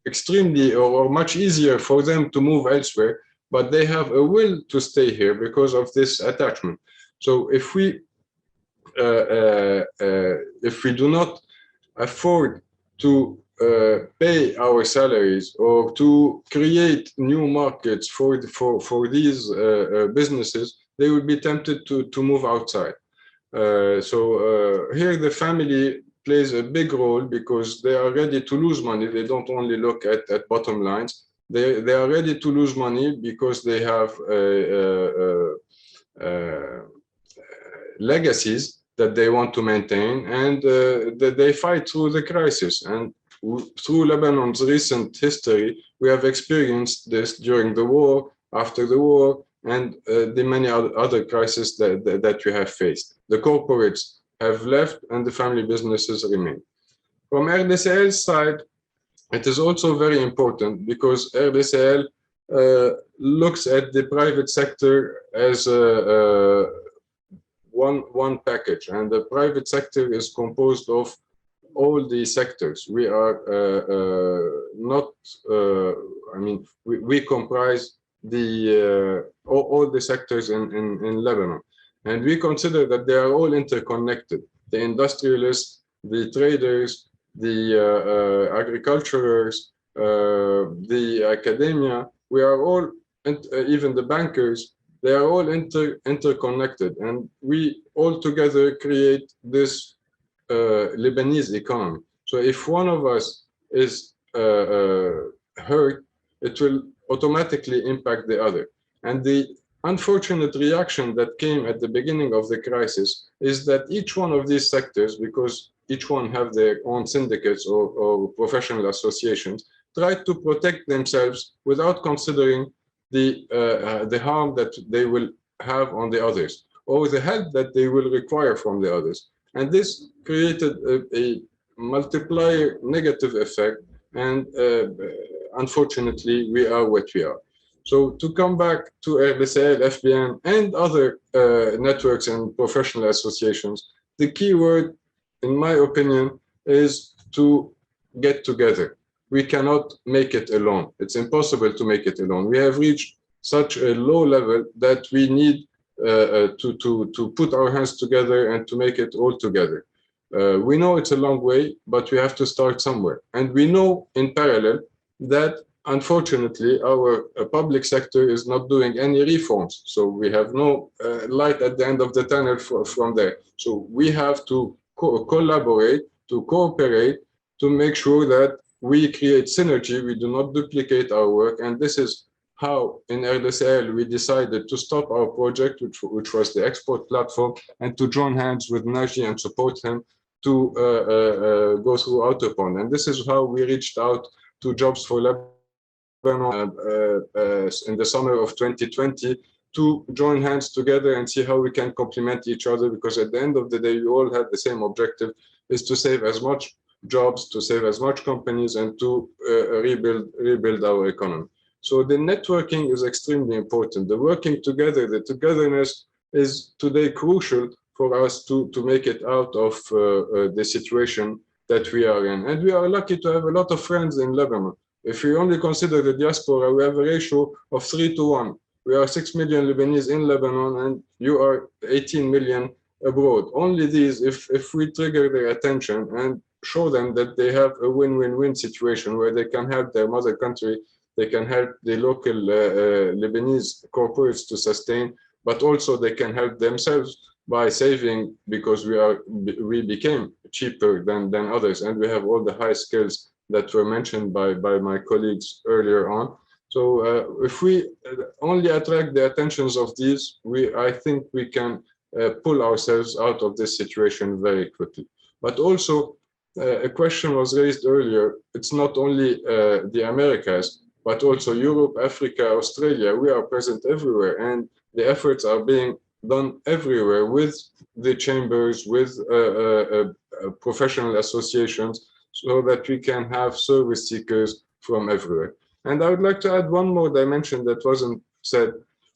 extremely or much easier for them to move elsewhere, but they have a will to stay here because of this attachment. So if we do not afford to pay our salaries or to create new markets for these businesses, they will be tempted to move outside. Here the family plays a big role because they are ready to lose money. They don't only look at bottom lines. They are ready to lose money because they have legacies that they want to maintain, and they fight through the crisis. And through Lebanon's recent history, we have experienced this during the war, after the war, and the many other crises that we have faced. The corporates have left and the family businesses remain. From RDCL's side, it is also very important because RDCL looks at the private sector as one package, and the private sector is composed of all the sectors. We are we comprise all the sectors in Lebanon, and we consider that they are all interconnected. The industrialists, the traders, the agriculturers, the academia, we are all, even the bankers, they are all interconnected, and we all together create this Lebanese economy. So if one of us is hurt, it will automatically impact the other. And the unfortunate reaction that came at the beginning of the crisis is that each one of these sectors, because each one have their own syndicates or professional associations, tried to protect themselves without considering the harm that they will have on the others, or the help that they will require from the others. And this created a multiplier negative effect, and unfortunately, we are what we are. So to come back to RDCL, FBN, and other networks and professional associations, the key word, in my opinion, is to get together. We cannot make it alone. It's impossible to make it alone. We have reached such a low level that we need to put our hands together and to make it all together. We know it's a long way, but we have to start somewhere. And we know in parallel that unfortunately our public sector is not doing any reforms. So we have no light at the end of the tunnel from there. So we have to collaborate, to cooperate, to make sure that we create synergy, we do not duplicate our work. And this is how in RDCL we decided to stop our project, which was the export platform, and to join hands with Naji and support him to go through Outerpond. And this is how we reached out to Jobs for Lebanon in the summer of 2020 to join hands together and see how we can complement each other, because at the end of the day, we all have the same objective, is to save as much jobs, to save as much companies, and to rebuild our economy. So the networking is extremely important. The working together, the togetherness is today crucial for us to make it out of the situation that we are in. And we are lucky to have a lot of friends in Lebanon. If we only consider the diaspora, we have a ratio of 3 to 1. We are 6 million Lebanese in Lebanon, and you are 18 million abroad. Only these, if we trigger their attention and show them that they have a win-win-win situation where they can help their mother country, they can help the local Lebanese corporates to sustain, but also they can help themselves by saving, because we became cheaper than others, and we have all the high skills that were mentioned by my colleagues earlier on. So if we only attract the attentions of these, I think we can pull ourselves out of this situation very quickly. But also, a question was raised earlier. It's not only the Americas, but also Europe, Africa, Australia. We are present everywhere, and the efforts are being done everywhere with the chambers, with professional associations, so that we can have service seekers from everywhere. And I would like to add one more dimension that wasn't said.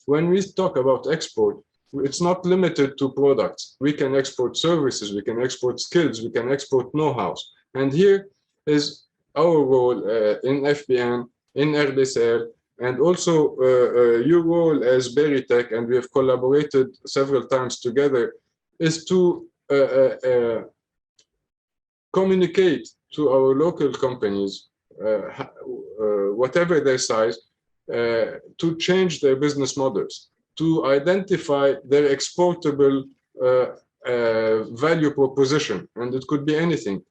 When we talk about export, it's not limited to products. We can export services, we can export skills, we can export know-hows. And here is our role in FBN, in RDCL, And also your role as Berytech, and we have collaborated several times together, is to communicate to our local companies, whatever their size, to change their business models, to identify their exportable value proposition, and it could be anything.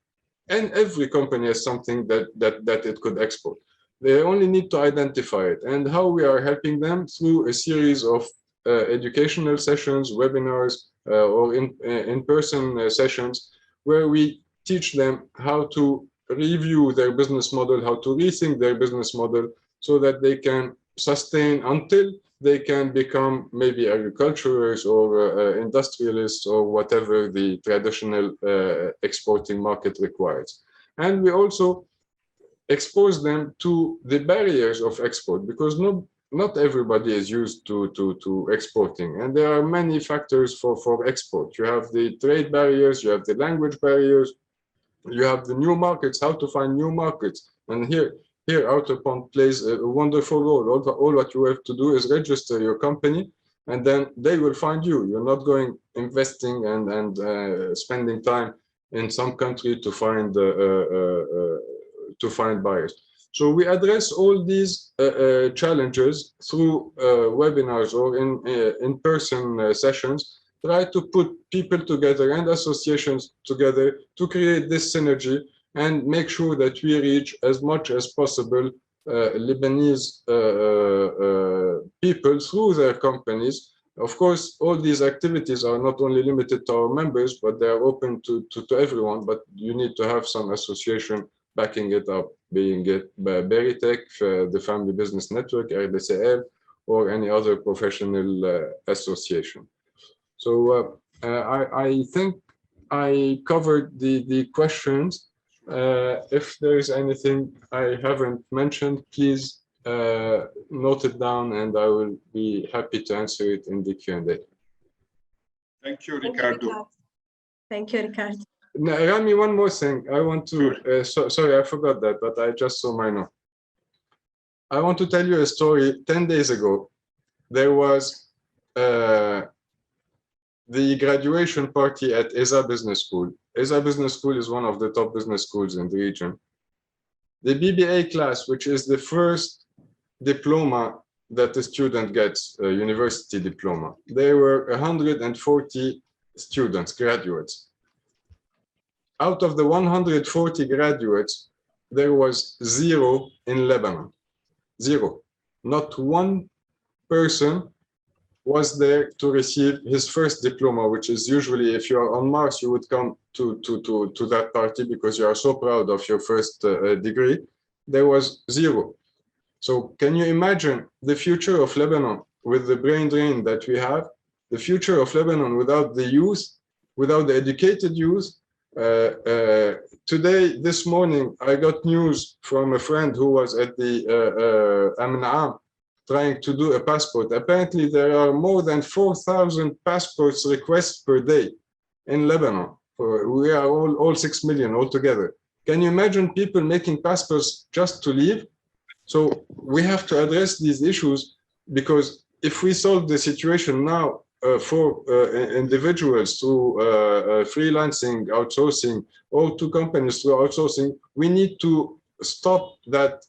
And every company has something that it could export. They only need to identify it. And how we are helping them through a series of educational sessions, webinars, or in-person sessions, where we teach them how to review their business model, how to rethink their business model, so that they can sustain until they can become maybe agriculturers or industrialists or whatever the traditional exporting market requires. And we also expose them to the barriers of export, because not everybody is used to exporting, and there are many factors for export. You have the trade barriers, you have the language barriers, you have the new markets, how to find new markets. And here Outerpond plays a wonderful role. All what you have to do is register your company, and then they will find you. You're not going investing and spending time in some country to find buyers. So we address all these challenges through webinars or in-person sessions. Try to put people together and associations together to create this synergy and make sure that we reach as much as possible Lebanese people through their companies. Of course, all these activities are not only limited to our members, but they are open to everyone. But you need to have some association backing it up, being it Berytech, the Family Business Network, RDCL, or any other professional association. So I think I covered the questions. If there is anything I haven't mentioned, please note it down, and I will be happy to answer it in the Q&A. Thank you, Ricardo. Thank you, Ricardo. Now, Rami, one more thing. I want to, sorry, I forgot that, but I just saw my note. I want to tell you a story. 10 days ago, there was the graduation party at ESA Business School. ESA Business School is one of the top business schools in the region. The BBA class, which is the first diploma that a student gets, a university diploma, there were 140 students, graduates. Out of the 140 graduates, there was 0 in Lebanon. 0. Not one person was there to receive his first diploma, which is usually, if you are on Mars, you would come to that party because you are so proud of your first degree. There was 0. So can you imagine the future of Lebanon with the brain drain that we have, the future of Lebanon without the youth, without the educated youth? Today, this morning, I got news from a friend who was at the Amna'am trying to do a passport. Apparently, there are more than 4,000 passports requests per day in Lebanon. We are all 6 million altogether. Can you imagine people making passports just to leave? So we have to address these issues, because if we solve the situation now for individuals through freelancing, outsourcing, or to companies through outsourcing, we need to stop that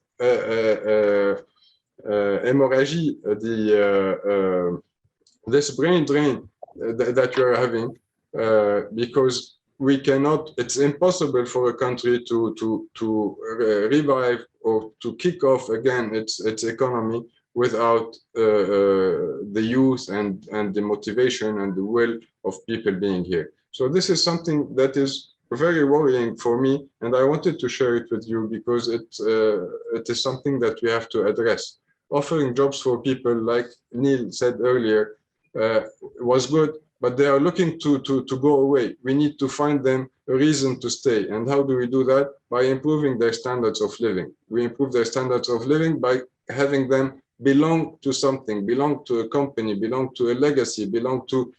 hemorrhage, this brain drain that you are having, because we cannot, it's impossible for a country to revive or to kick off again its economy without the youth and the motivation and the will of people being here. So this is something that is very worrying for me, and I wanted to share it with you because it is something that we have to address. Offering jobs for people, like Neil said earlier, was good, but they are looking to go away. We need to find them a reason to stay. And how do we do that? By improving their standards of living. We improve their standards of living by having them belong to something, belong to a company, belong to a legacy, belong to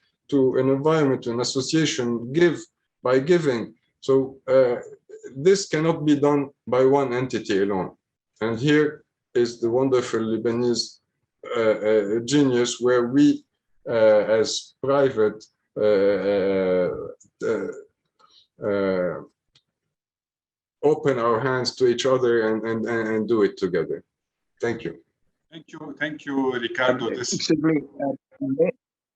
an environment, to an association, give by giving. So this cannot be done by one entity alone. And here is the wonderful Lebanese genius, where we, as private, open our hands to each other and do it together. Thank you. Thank you, Ricardo. Excuse me.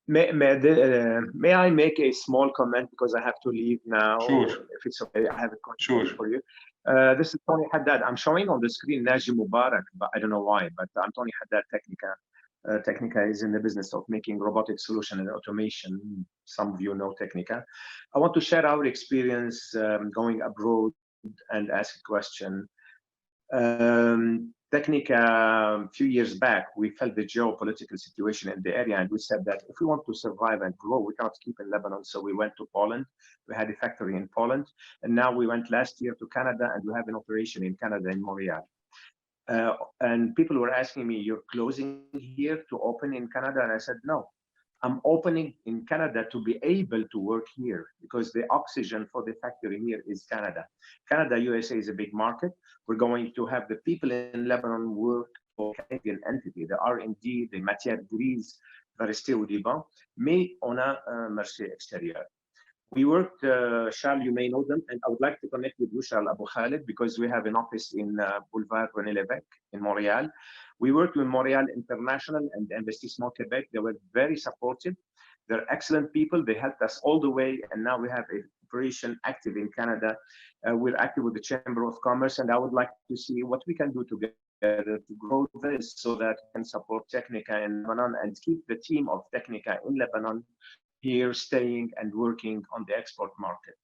May I make a small comment because I have to leave now? Sure. If it's okay, I have a question Sure. for you. This is Tony Haddad. I'm showing on the screen Naji Mubarak, but I don't know why. But I'm Tony Haddad, Technica. Technica is in the business of making robotic solution and automation. Some of you know Technica. I want to share our experience going abroad and ask a question. Technica, a few years back, we felt the geopolitical situation in the area, and we said that if we want to survive and grow, we cannot keep in Lebanon. So we went to Poland. We had a factory in Poland, and now we went last year to Canada, and we have an operation in Canada in Montreal. And people were asking me, "You're closing here to open in Canada?" And I said, "No, I'm opening in Canada to be able to work here because the oxygen for the factory here is Canada. Canada, USA is a big market. We're going to have the people in Lebanon work for Canadian entity, the R&D, the matières grises, va rester au Liban, mais on a un marché extérieur." We worked, Charles, you may know them, and I would like to connect with you, Charles Abou Khaled, because we have an office in Boulevard René Lévesque in Montreal. We worked with Montreal International and Investissement Québec. They were very supportive. They're excellent people. They helped us all the way, and now we have an operation active in Canada. We're active with the Chamber of Commerce, and I would like to see what we can do together to grow this so that we can support Technica in Lebanon and keep the team of Technica in Lebanon here staying and working on the export market.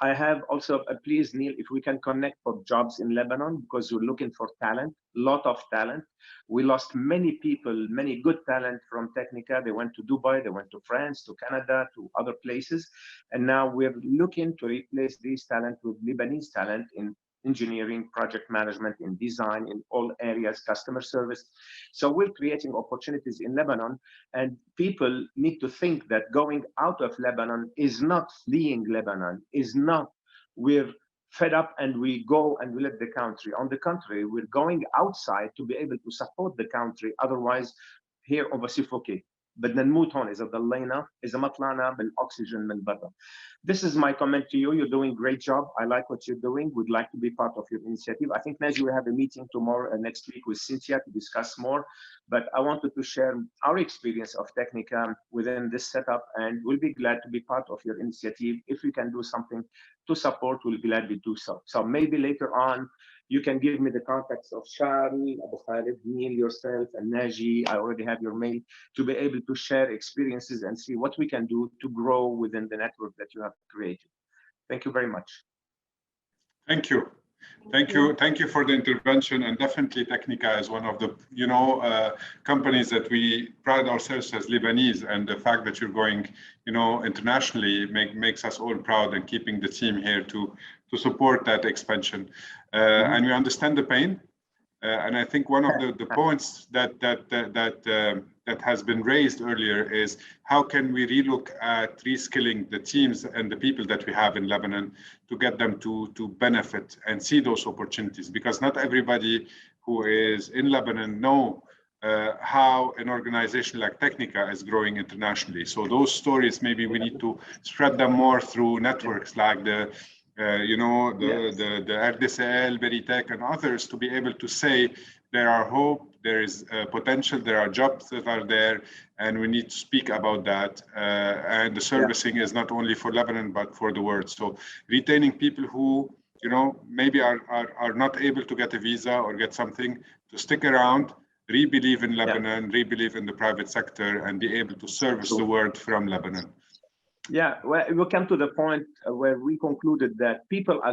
I have also, please, Neil, if we can connect for jobs in Lebanon, because we're looking for talent, lot of talent. We lost many people, many good talent from Technica. They went to Dubai, they went to France, to Canada, to other places. And now we're looking to replace these talent with Lebanese talent in engineering, project management, in design, in all areas, customer service. So we're creating opportunities in Lebanon, and people need to think that going out of Lebanon is not fleeing Lebanon, is not we're fed up and we go and we leave the country. On the contrary, we're going outside to be able to support the country. Otherwise, here on Basifoke, بدنا نموت هون إذا ضلينا إذا ما طلعنا بالأكسجين من برا. This is my comment to you. You're doing a great job. I like what you're doing. We'd like to be part of your initiative. I think, Naji, we have a meeting tomorrow and next week with Cynthia to discuss more. But I wanted to share our experience of Technica within this setup, and we'll be glad to be part of your initiative. If we can do something to support, we'll gladly do so. So maybe later on, you can give me the contacts of Shari, Abu Khalid, Neil, yourself, and Naji. I already have your mail to be able to share experiences and see what we can do to grow within the network that you have created. Thank you very much. Thank you. Thank you for the intervention. And definitely Technica is one of the companies that we pride ourselves as Lebanese, and the fact that you're going internationally makes us all proud, and keeping the team here to support that expansion. And we understand the pain. And I think one of the points that has been raised earlier is how can we relook at reskilling the teams and the people that we have in Lebanon to get them to benefit and see those opportunities, because not everybody who is in Lebanon know how an organization like Technica is growing internationally. So those stories, maybe we need to spread them more through networks like the RDCL, Berytech, and others, to be able to say there are hope, there is potential, there are jobs that are there, and we need to speak about that. And the servicing is not only for Lebanon, but for the world. So retaining people who, maybe are not able to get a visa or get something, to stick around, re-believe in Lebanon, re-believe in the private sector, and be able to service the world from Lebanon. Yeah, well, we come to the point where we concluded that people are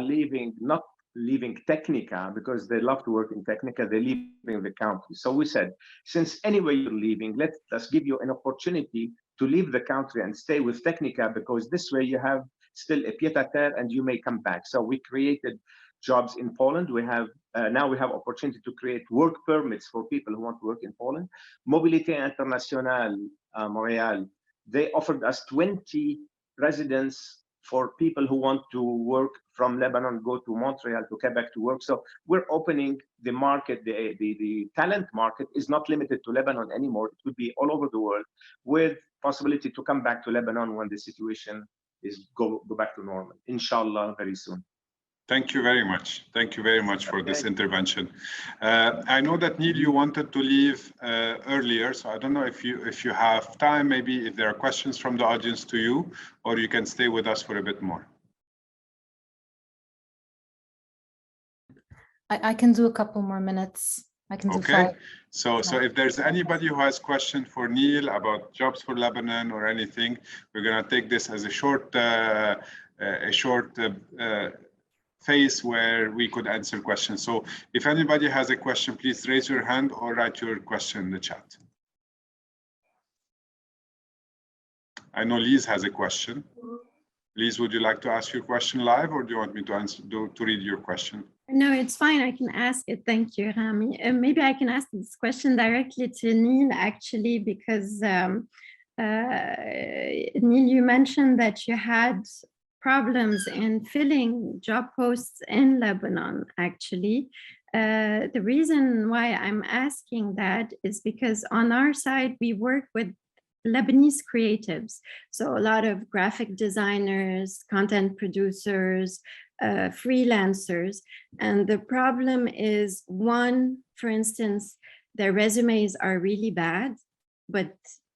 not leaving Technica because they love to work in Technica, they're leaving the country. So we said, since anyway you're leaving, let us give you an opportunity to leave the country and stay with Technica, because this way you have still a pied-à-terre and you may come back. So we created jobs in Poland. We have now we have opportunity to create work permits for people who want to work in Poland. Mobilité Internationale, Montreal, they offered us 20 residents for people who want to work from Lebanon, go to Montreal, to Quebec to work. So we're opening the market, the talent market is not limited to Lebanon anymore. It could be all over the world, with possibility to come back to Lebanon when the situation is go back to normal, inshallah, very soon. Thank you very much. Thank you very much for this intervention. I know that Neil, you wanted to leave earlier, so I don't know if you have time, maybe if there are questions from the audience to you, or you can stay with us for a bit more. I can do a couple more minutes. I can do 5. So if there's anybody who has question for Neil about Jobs for Lebanon or anything, we're going to take this as a short phase where we could answer questions. So if anybody has a question, please raise your hand or write your question in the chat. I know Liz has a question. Liz, would you like to ask your question live, or do you want me to answer to read your question? No, it's fine. I can ask it. Thank you, Rami. Maybe I can ask this question directly to Neil, actually, because Neil, you mentioned that you had problems in filling job posts in Lebanon, actually. The reason why I'm asking that is because on our side, we work with Lebanese creatives. So a lot of graphic designers, content producers, freelancers. And the problem is, one, for instance, their resumes are really bad, but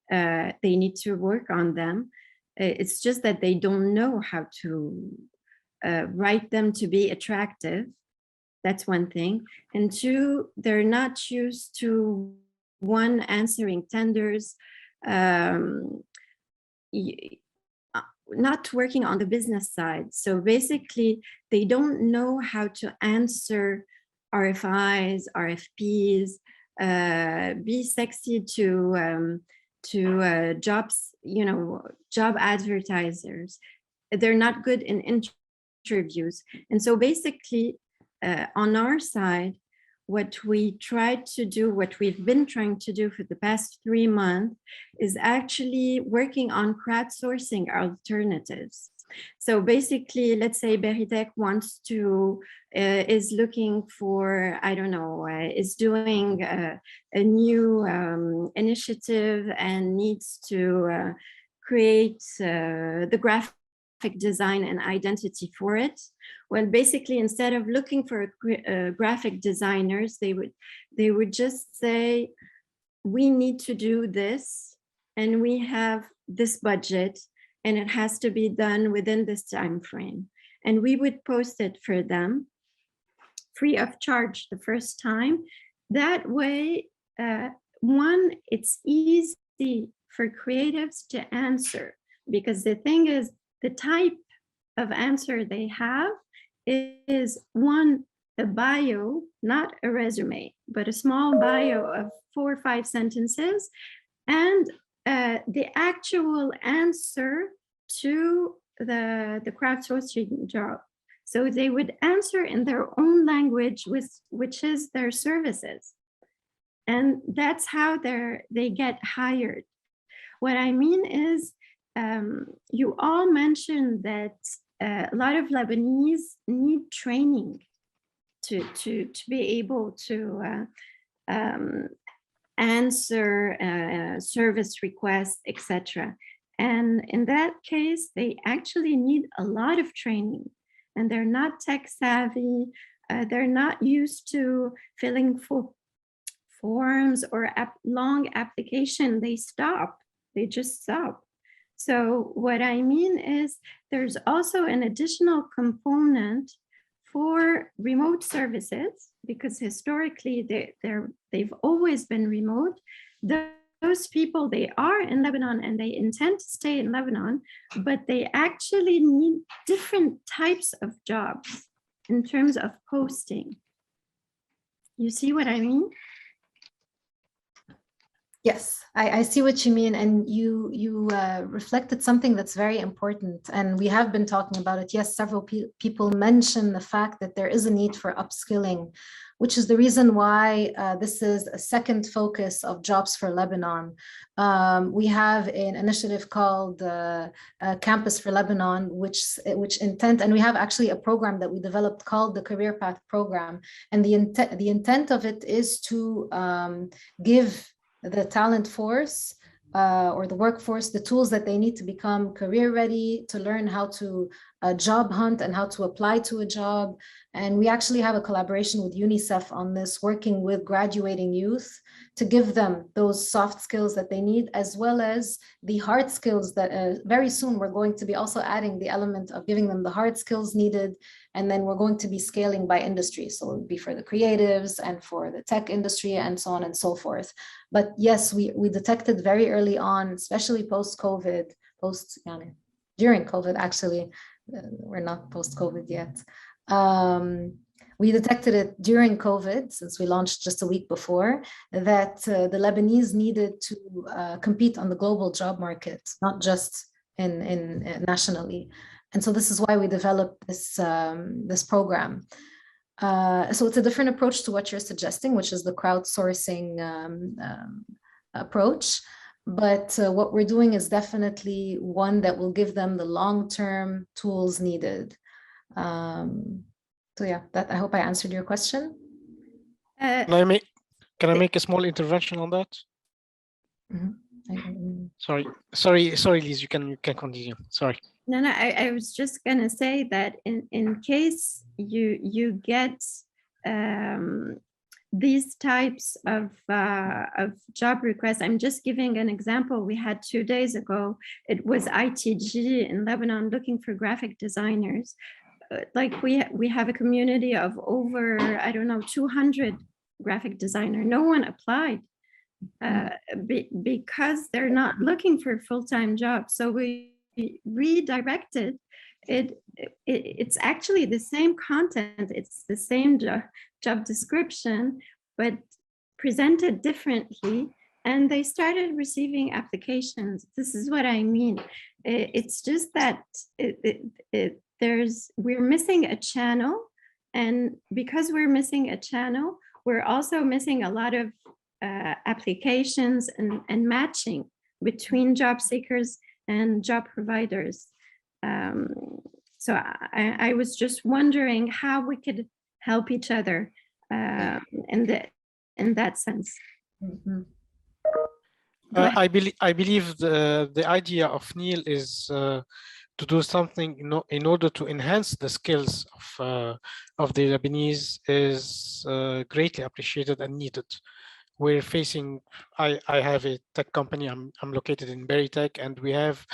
they need to work on them. It's just that they don't know how to write them to be attractive. That's one thing. And two, they're not used to, one, answering tenders, not working on the business side. So basically, they don't know how to answer RFIs, RFPs, be sexy to jobs, job advertisers. They're not good in interviews. And so basically, on our side, what we've been trying to do for the past 3 months is actually working on crowdsourcing alternatives. So basically, let's say Berytech is looking for, I don't know, is doing a new initiative and needs to create the graphic design and identity for it. Well, basically, instead of looking for graphic designers, they would just say, we need to do this, and we have this budget, and it has to be done within this time frame. And we would post it for them free of charge the first time. That way, one, it's easy for creatives to answer, because the thing is, the type of answer they have is, one, a bio, not a resume, but a small bio of 4 or 5 sentences, and the actual answer to the crowdsourcing job. So they would answer in their own language, which is their services. And that's how they get hired. What I mean is, you all mentioned that a lot of Lebanese need training to be able to answer service requests, etc. And in that case, they actually need a lot of training, and they're not tech savvy. They're not used to filling forms or long application. They just stop. So what I mean is, there's also an additional component for remote services, because historically they've always been remote. Those people, they are in Lebanon and they intend to stay in Lebanon, but they actually need different types of jobs in terms of posting. You see what I mean? Yes, I see what you mean, and you reflected something that's very important, and we have been talking about it. Yes, several people mention the fact that there is a need for upskilling, which is the reason why this is a second focus of Jobs for Lebanon. We have an initiative called Campus for Lebanon, which intent, and we have actually a program that we developed called the Career Path Program, and the intent of it is to give the talent force or the workforce the tools that they need to become career ready, to learn how to job hunt and how to apply to a job. And we actually have a collaboration with UNICEF on this, working with graduating youth to give them those soft skills that they need, as well as the hard skills that very soon we're going to be also adding the element of giving them the hard skills needed. And then we're going to be scaling by industry. So it'll be for the creatives and for the tech industry and so on and so forth. But yes, we detected very early on, especially post-COVID, during COVID, actually, we're not post-COVID yet. We detected it during COVID, since we launched just a week before, that the Lebanese needed to compete on the global job market, not just in nationally. And so this is why we developed this, this program. So it's a different approach to what you're suggesting, which is the crowdsourcing approach. But what we're doing is definitely one that will give them the long-term tools needed. So yeah, I hope I answered your question. Can I make a small intervention on that? Mm-hmm. Sorry, Liz, you can continue. Sorry. No, I was just gonna say that in case you get these types of job requests, I'm just giving an example. We had 2 days ago, it was ITG in Lebanon looking for graphic designers. Like we have a community of over, I don't know, 200 graphic designers. No one applied because they're not looking for full-time jobs. So we redirected it. It's actually the same content. It's the same job description, but presented differently. And they started receiving applications. This is what I mean. It's just that we're missing a channel, and because we're missing a channel, we're also missing a lot of applications and matching between job seekers and job providers. So I was just wondering how we could help each other in that sense. Mm-hmm. I believe the idea of Neil is to do something in order to enhance the skills of the Lebanese is greatly appreciated and needed. We're facing, I have a tech company, I'm located in Berytech, and we have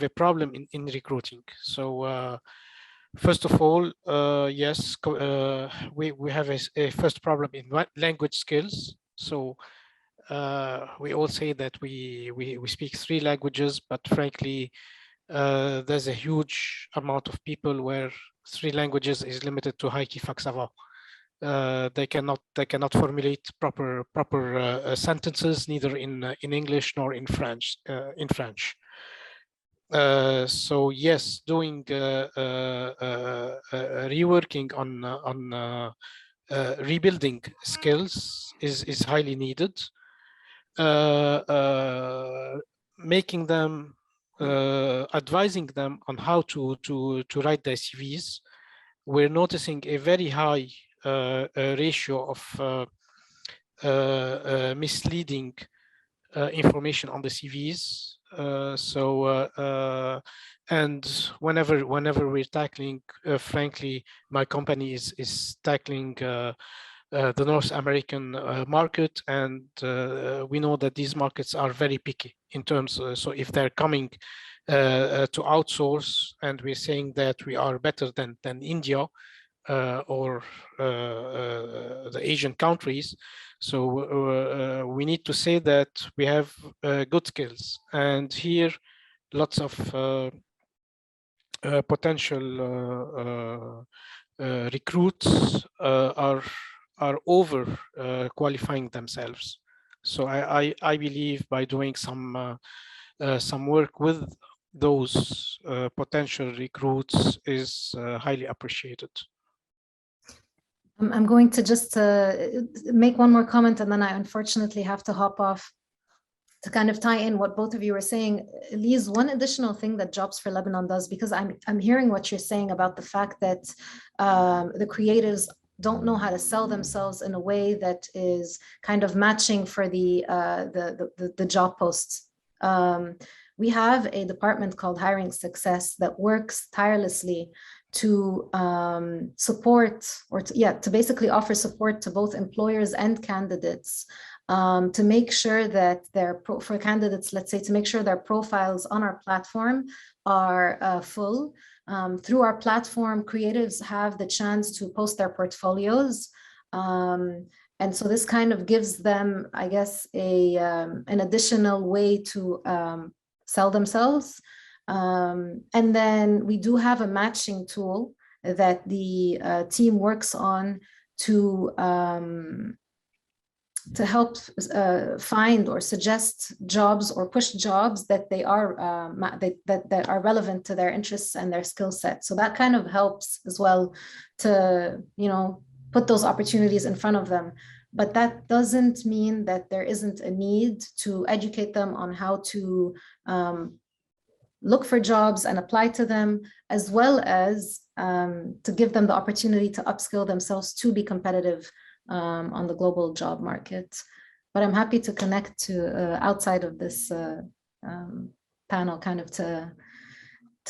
a problem in recruiting. So first of all, yes, we have a first problem in language skills. So we all say that we speak 3 languages, but frankly, there's a huge amount of people where 3 languages is limited to high key fac savoir. They cannot formulate proper sentences, neither in English nor in French. So yes, doing reworking on rebuilding skills is highly needed. Making them, advising them on how to write their CVs. We're noticing a very high ratio of misleading information on the CVs. And whenever we're tackling, frankly, my company is tackling the North American market, and we know that these markets are very picky in terms. So if they're coming to outsource, and we're saying that we are better than India or the Asian countries, so we need to say that we have good skills, and here lots of potential recruits are over qualifying themselves. So I believe by doing some work with those potential recruits is highly appreciated. I'm going to just make one more comment, and then I unfortunately have to hop off to kind of tie in what both of you were saying. Elise, one additional thing that Jobs for Lebanon does, because I'm hearing what you're saying about the fact that the creatives don't know how to sell themselves in a way that is kind of matching for the job posts. We have a department called Hiring Success that works tirelessly to support, or to basically offer support to both employers and candidates, to make sure that for candidates, let's say, to make sure their profiles on our platform are full. Through our platform, creatives have the chance to post their portfolios. And so this kind of gives them, I guess, an additional way to sell themselves. And then we do have a matching tool that the team works on to help find or suggest jobs or push jobs that they are that are relevant to their interests and their skill set. So that kind of helps as well to, you know, put those opportunities in front of them. But that doesn't mean that there isn't a need to educate them on how to look for jobs and apply to them, as well as to give them the opportunity to upskill themselves to be competitive on the global job market. But I'm happy to connect to outside of this panel, kind of to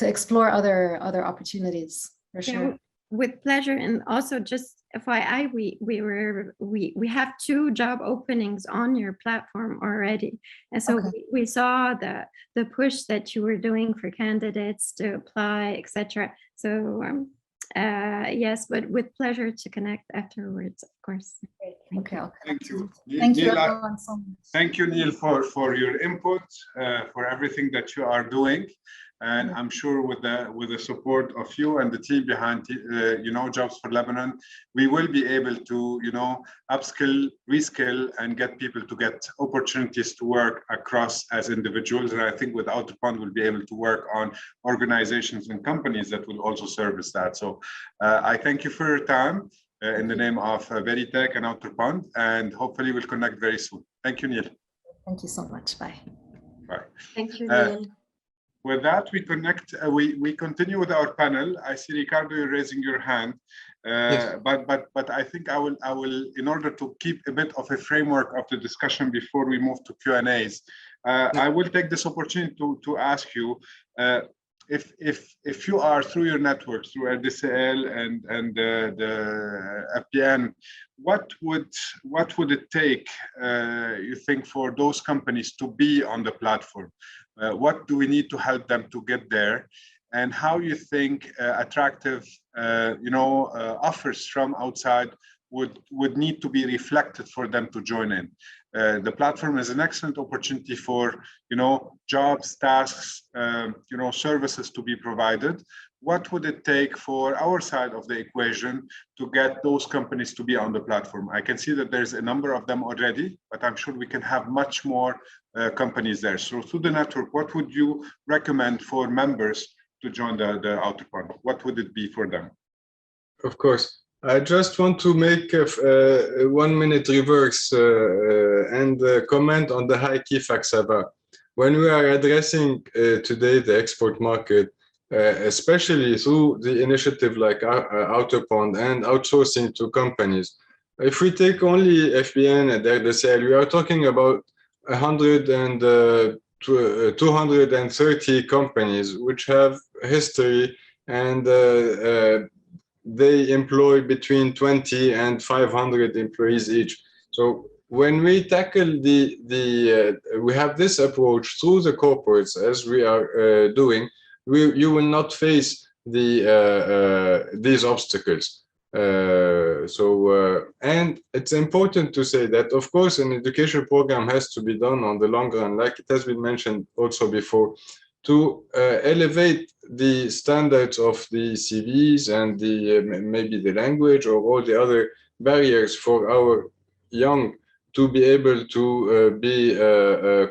explore other opportunities, for sure. With pleasure. And also, just FYI, we have 2 job openings on your platform already, and so we saw the push that you were doing for candidates to apply, etc. So yes, but with pleasure to connect afterwards, of course. Thank you. Thank you. Thank you, Neil, everyone, so much. Thank you, Neil, for your input, for everything that you are doing. And I'm sure with the support of you and the team behind, you know, Jobs for Lebanon, we will be able to, you know, upskill, reskill, and get people to get opportunities to work across as individuals. And I think with Outerpond, we'll be able to work on organizations and companies that will also service that. So I thank you for your time in the name of Berytech and Outerpond, and hopefully we'll connect very soon. Thank you, Neil. Thank you so much. Bye. Bye. Thank you, Neil. With that, we connect. We continue with our panel. I see Ricardo, you're raising your hand, Yes. but I think I will, in order to keep a bit of a framework of the discussion before we move to Q&As, I will take this opportunity to ask you if you are through your networks, through LDCL and the FPN, what would it take, you think, for those companies to be on the platform? What do we need to help them to get there? And how you think attractive, offers from outside would need to be reflected for them to join in? The platform is an excellent opportunity for, jobs, tasks, services to be provided. What would it take for our side of the equation to get those companies to be on the platform? I can see that there's a number of them already, but I'm sure we can have much more companies there. So through the network, what would you recommend for members to join the Outerpond? What would it be for them? Of course. I just want to make a 1 minute reverse and comment on the high key facts about. When we are addressing today the export market, especially through the initiative like Outerpond and outsourcing to companies, if we take only FBN and RDCL, we are talking about 230 companies which have history, and they employ between 20 and 500 employees each. So when we tackle we have this approach through the corporates, as we are doing, you will not face these obstacles. And it's important to say that, of course, an education program has to be done on the long run, like it has been mentioned also before, to elevate the standards of the CVs and maybe the language or all the other barriers for our young to be able to be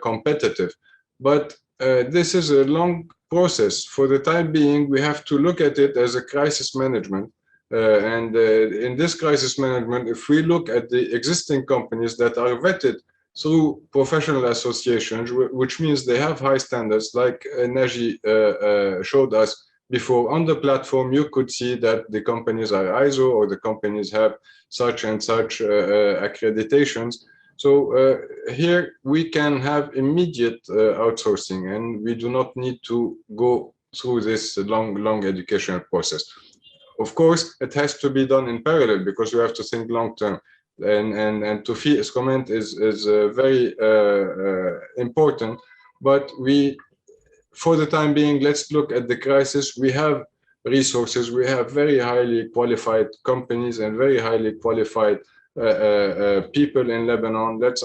competitive. But this is a long process. For the time being, we have to look at it as a crisis management. In this crisis management, if we look at the existing companies that are vetted through professional associations, which means they have high standards, like Naji showed us before. On the platform, you could see that the companies are ISO or the companies have such and such accreditations. So here we can have immediate outsourcing, and we do not need to go through this long educational process. Of course, it has to be done in parallel because we have to think long term. And Tofiq's comment is very important. But for the time being, let's look at the crisis. We have resources. We have very highly qualified companies and very highly qualified people in Lebanon. Let's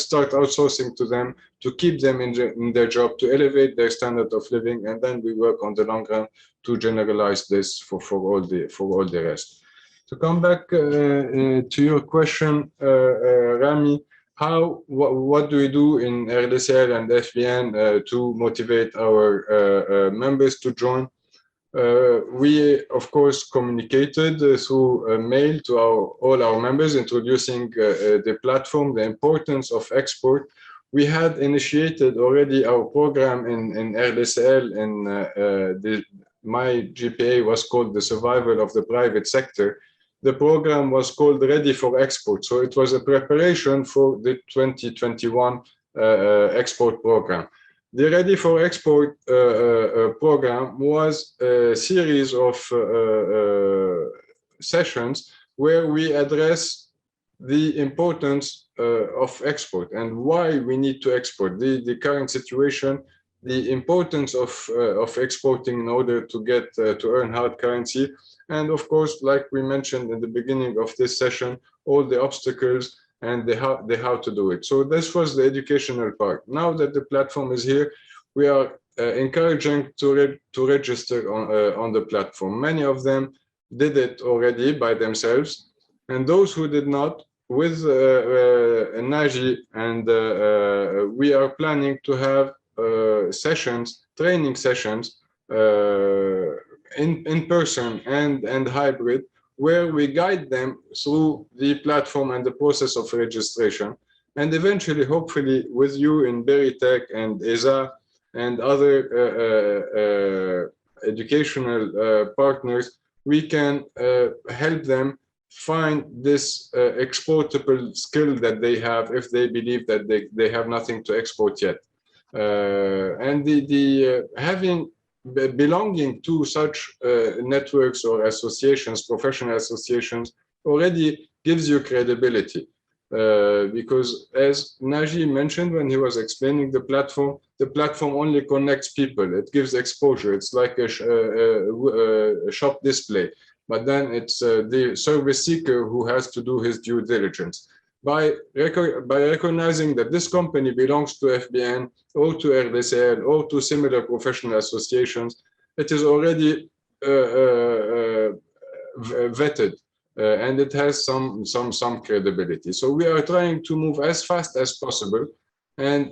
start outsourcing to them to keep them in their job, to elevate their standard of living, and then we work on the long run to generalize this for all the rest. To come back to your question, Rami, what do we do in RDCL and FBN to motivate our members to join? We, of course, communicated through mail to all our members, introducing the platform, the importance of export. We had initiated already our program in RDCL. My GPA was called the Survival of the Private Sector. The program was called Ready for Export. So it was a preparation for the 2021 export program. The Ready for Export program was a series of sessions where we address the importance of export and why we need to export, the current situation, the importance of exporting in order to get to earn hard currency, and of course, like we mentioned in the beginning of this session, all the obstacles and the how to do it. So this was the educational part. Now that the platform is here, we are encouraging to register on the platform. Many of them did it already by themselves, and those who did not, with Naji, and we are planning to have training sessions in person and hybrid, where we guide them through the platform and the process of registration. And eventually, hopefully, with you in Berytech and ESA and other educational partners, we can help them find this exportable skill that they have if they believe that they have nothing to export yet. And belonging to such networks or associations, professional associations, already gives you credibility. Because as Naji mentioned when he was explaining the platform only connects people. It gives exposure. It's like a shop display. But then it's the service seeker who has to do his due diligence. By recognizing that this company belongs to FBN or to RDCL or to similar professional associations, it is already vetted and it has some credibility. So we are trying to move as fast as possible, and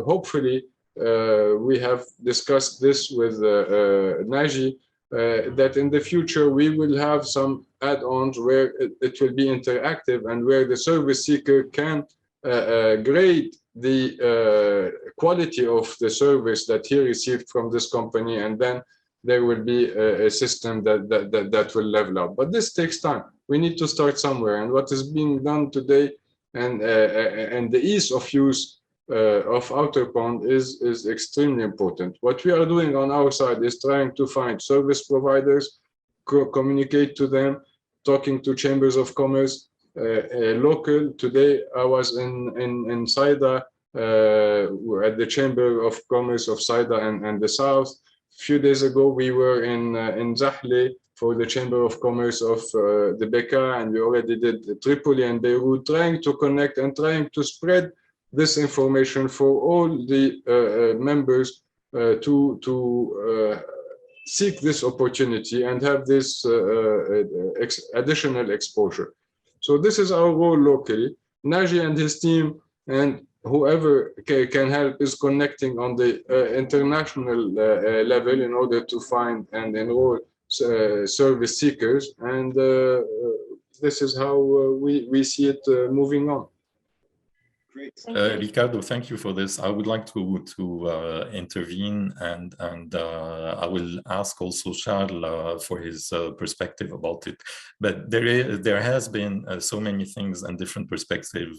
hopefully we have discussed this with Naji, that in the future we will have some add-ons where it will be interactive and where the service seeker can grade the quality of the service that he received from this company, and then there will be a system that will level up. But this takes time. We need to start somewhere, and what is being done today and the ease of use of Outerpond is extremely important. What we are doing on our side is trying to find service providers, communicate to them, talking to chambers of commerce, local. Today I was in Saida at the Chamber of Commerce of Saida and the South. A few days ago we were in Zahle for the Chamber of Commerce of the Bekaa, and we already did Tripoli and Beirut, trying to connect and trying to spread this information for all the members to seek this opportunity and have this additional exposure. So this is our role locally. Naji and his team and whoever can help is connecting on the international level in order to find and enroll service seekers, and this is how we see it moving on. Great. Ricardo, thank you for this. I would like to intervene, and I will ask also Charles for his perspective about it. But there has been so many things and different perspectives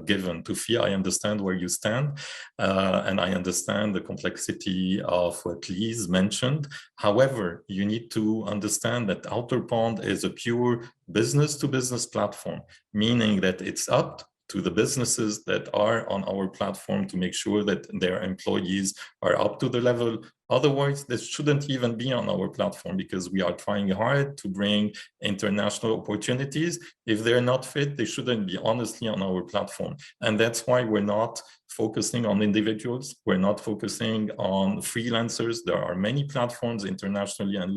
given to FIA. I understand where you stand, and I understand the complexity of what Lise mentioned. However, you need to understand that Outerpond is a pure business-to-business platform, meaning that it's up to the businesses that are on our platform to make sure that their employees are up to the level. Otherwise, this shouldn't even be on our platform, because we are trying hard to bring international opportunities. If they're not fit, they shouldn't be honestly on our platform. And that's why we're not focusing on individuals. We're not focusing on freelancers. There are many platforms internationally and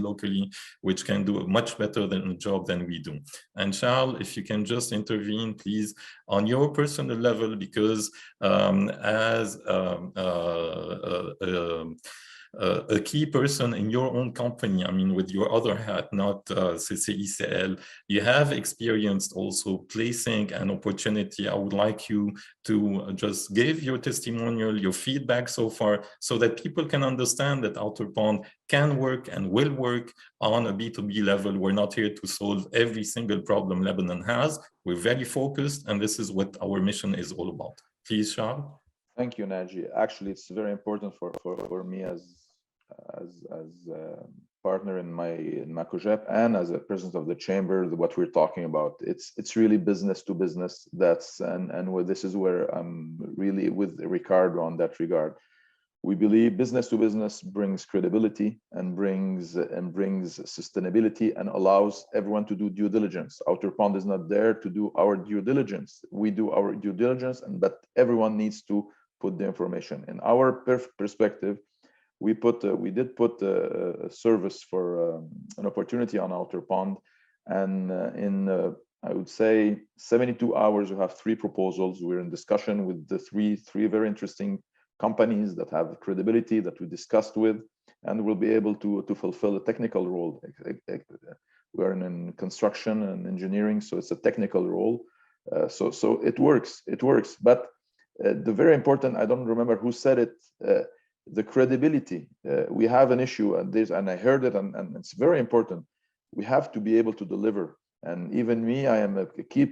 locally which can do a much better job than we do. And Charles, if you can just intervene, please, on your personal level, because as a key person in your own company, I mean, with your other hat, not CCICL, you have experienced also placing an opportunity. I would like you to just give your testimonial, your feedback so far, so that people can understand that Outerpond can work and will work on a B2B level. We're not here to solve every single problem Lebanon has. We're very focused, and this is what our mission is all about. Please, Charles. Thank you, Naji. Actually, it's very important for me as a partner in my COGEP and as a president of the chamber, what we're talking about. It's really business to business. This is where I'm really with Ricardo on that regard. We believe business to business brings credibility and brings sustainability and allows everyone to do due diligence. Outerpond is not there to do our due diligence. We do our due diligence, but everyone needs to put the information. In our perspective, we did put a service for an opportunity on Outerpond, and in I would say 72 hours, we have 3 proposals. We're in discussion with the three very interesting companies that have credibility that we discussed with, and we'll be able to fulfill a technical role. We're in construction and engineering, so it's a technical role. So it works. But the very important, I don't remember who said it, the credibility. We have an issue, and I heard it, and it's very important. We have to be able to deliver. And even me, I am a key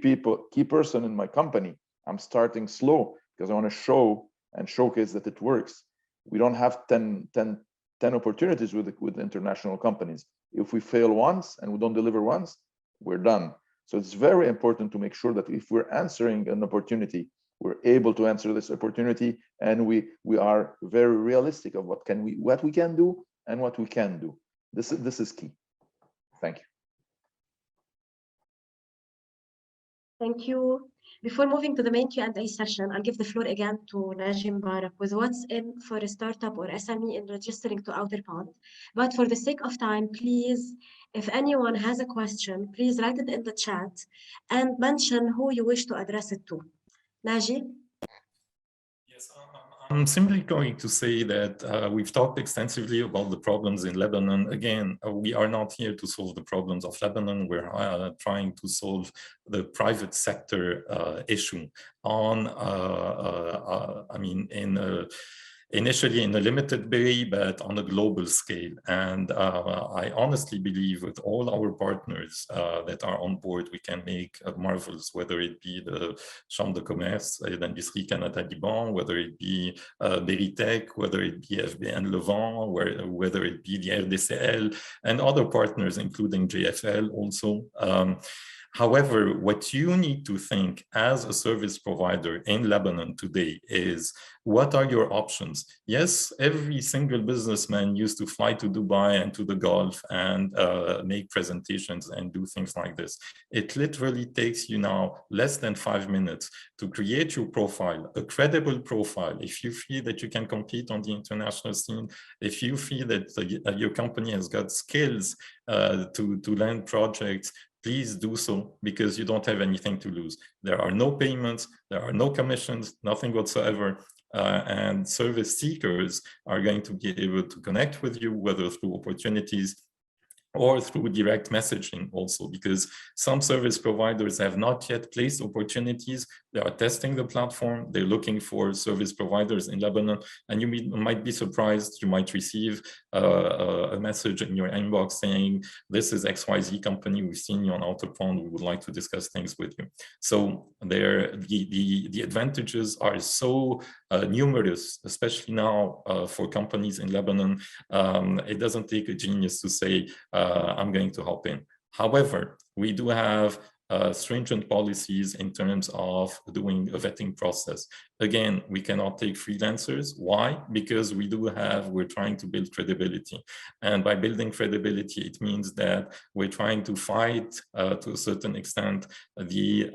person in my company. I'm starting slow because I want to show and showcase that it works. We don't have 10 opportunities with international companies. If we fail once and we don't deliver once, we're done. So it's very important to make sure that if we're answering an opportunity, we're able to answer this opportunity, and we are very realistic of what we can do and what we can do. This is key. Thank you. Thank you. Before moving to the main Q&A session, I'll give the floor again to Naji Mbarak with what's in for a startup or SME in registering to Outerpond. But for the sake of time, please, if anyone has a question, please write it in the chat and mention who you wish to address it to. Naji? Yes, I'm simply going to say that we've talked extensively about the problems in Lebanon. Again, we are not here to solve the problems of Lebanon. We're trying to solve the private sector issue on, initially in a limited way, but on a global scale. And I honestly believe with all our partners that are on board, we can make marvels, whether it be the Chambre de Commerce et d'Industrie Canada-Liban, whether it be Berytech, whether it be FBN Levant, whether it be the RDCL, and other partners, including JFL also. However, what you need to think as a service provider in Lebanon today is, what are your options? Yes, every single businessman used to fly to Dubai and to the Gulf and make presentations and do things like this. It literally takes you now less than 5 minutes to create your profile, a credible profile. If you feel that you can compete on the international scene, if you feel that your company has got skills to land projects, please do so, because you don't have anything to lose. There are no payments, there are no commissions, nothing whatsoever. And service seekers are going to be able to connect with you, whether through opportunities or through direct messaging also, because some service providers have not yet placed opportunities. They are testing the platform. They're looking for service providers in Lebanon, and you might be surprised. You might receive a message in your inbox saying, this is XYZ company. We've seen you on Outerpond. We would like to discuss things with you. So the advantages are so numerous, especially now for companies in Lebanon. It doesn't take a genius to say, I'm going to hop in. However, we do have stringent policies in terms of doing a vetting process. Again, we cannot take freelancers. Why? Because we're trying to build credibility. And by building credibility, it means that we're trying to fight to a certain extent the,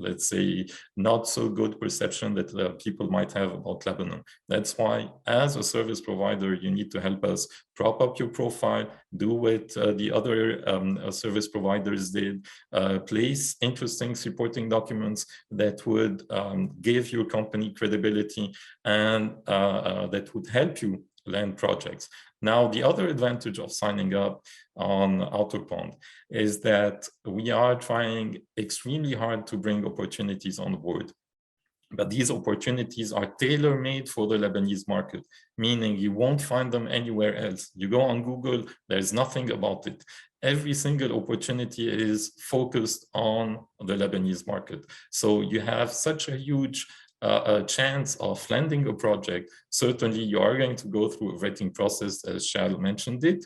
let's say, not so good perception that people might have about Lebanon. That's why, as a service provider, you need to help us prop up your profile, do what the other service providers did, place interesting supporting documents that would give your company credibility and that would help you land projects. Now, the other advantage of signing up on Outerpond is that we are trying extremely hard to bring opportunities on board. But these opportunities are tailor-made for the Lebanese market, meaning you won't find them anywhere else. You go on Google, there's nothing about it. Every single opportunity is focused on the Lebanese market. So you have such a huge chance of landing a project. Certainly you are going to go through a vetting process, as Shal mentioned it.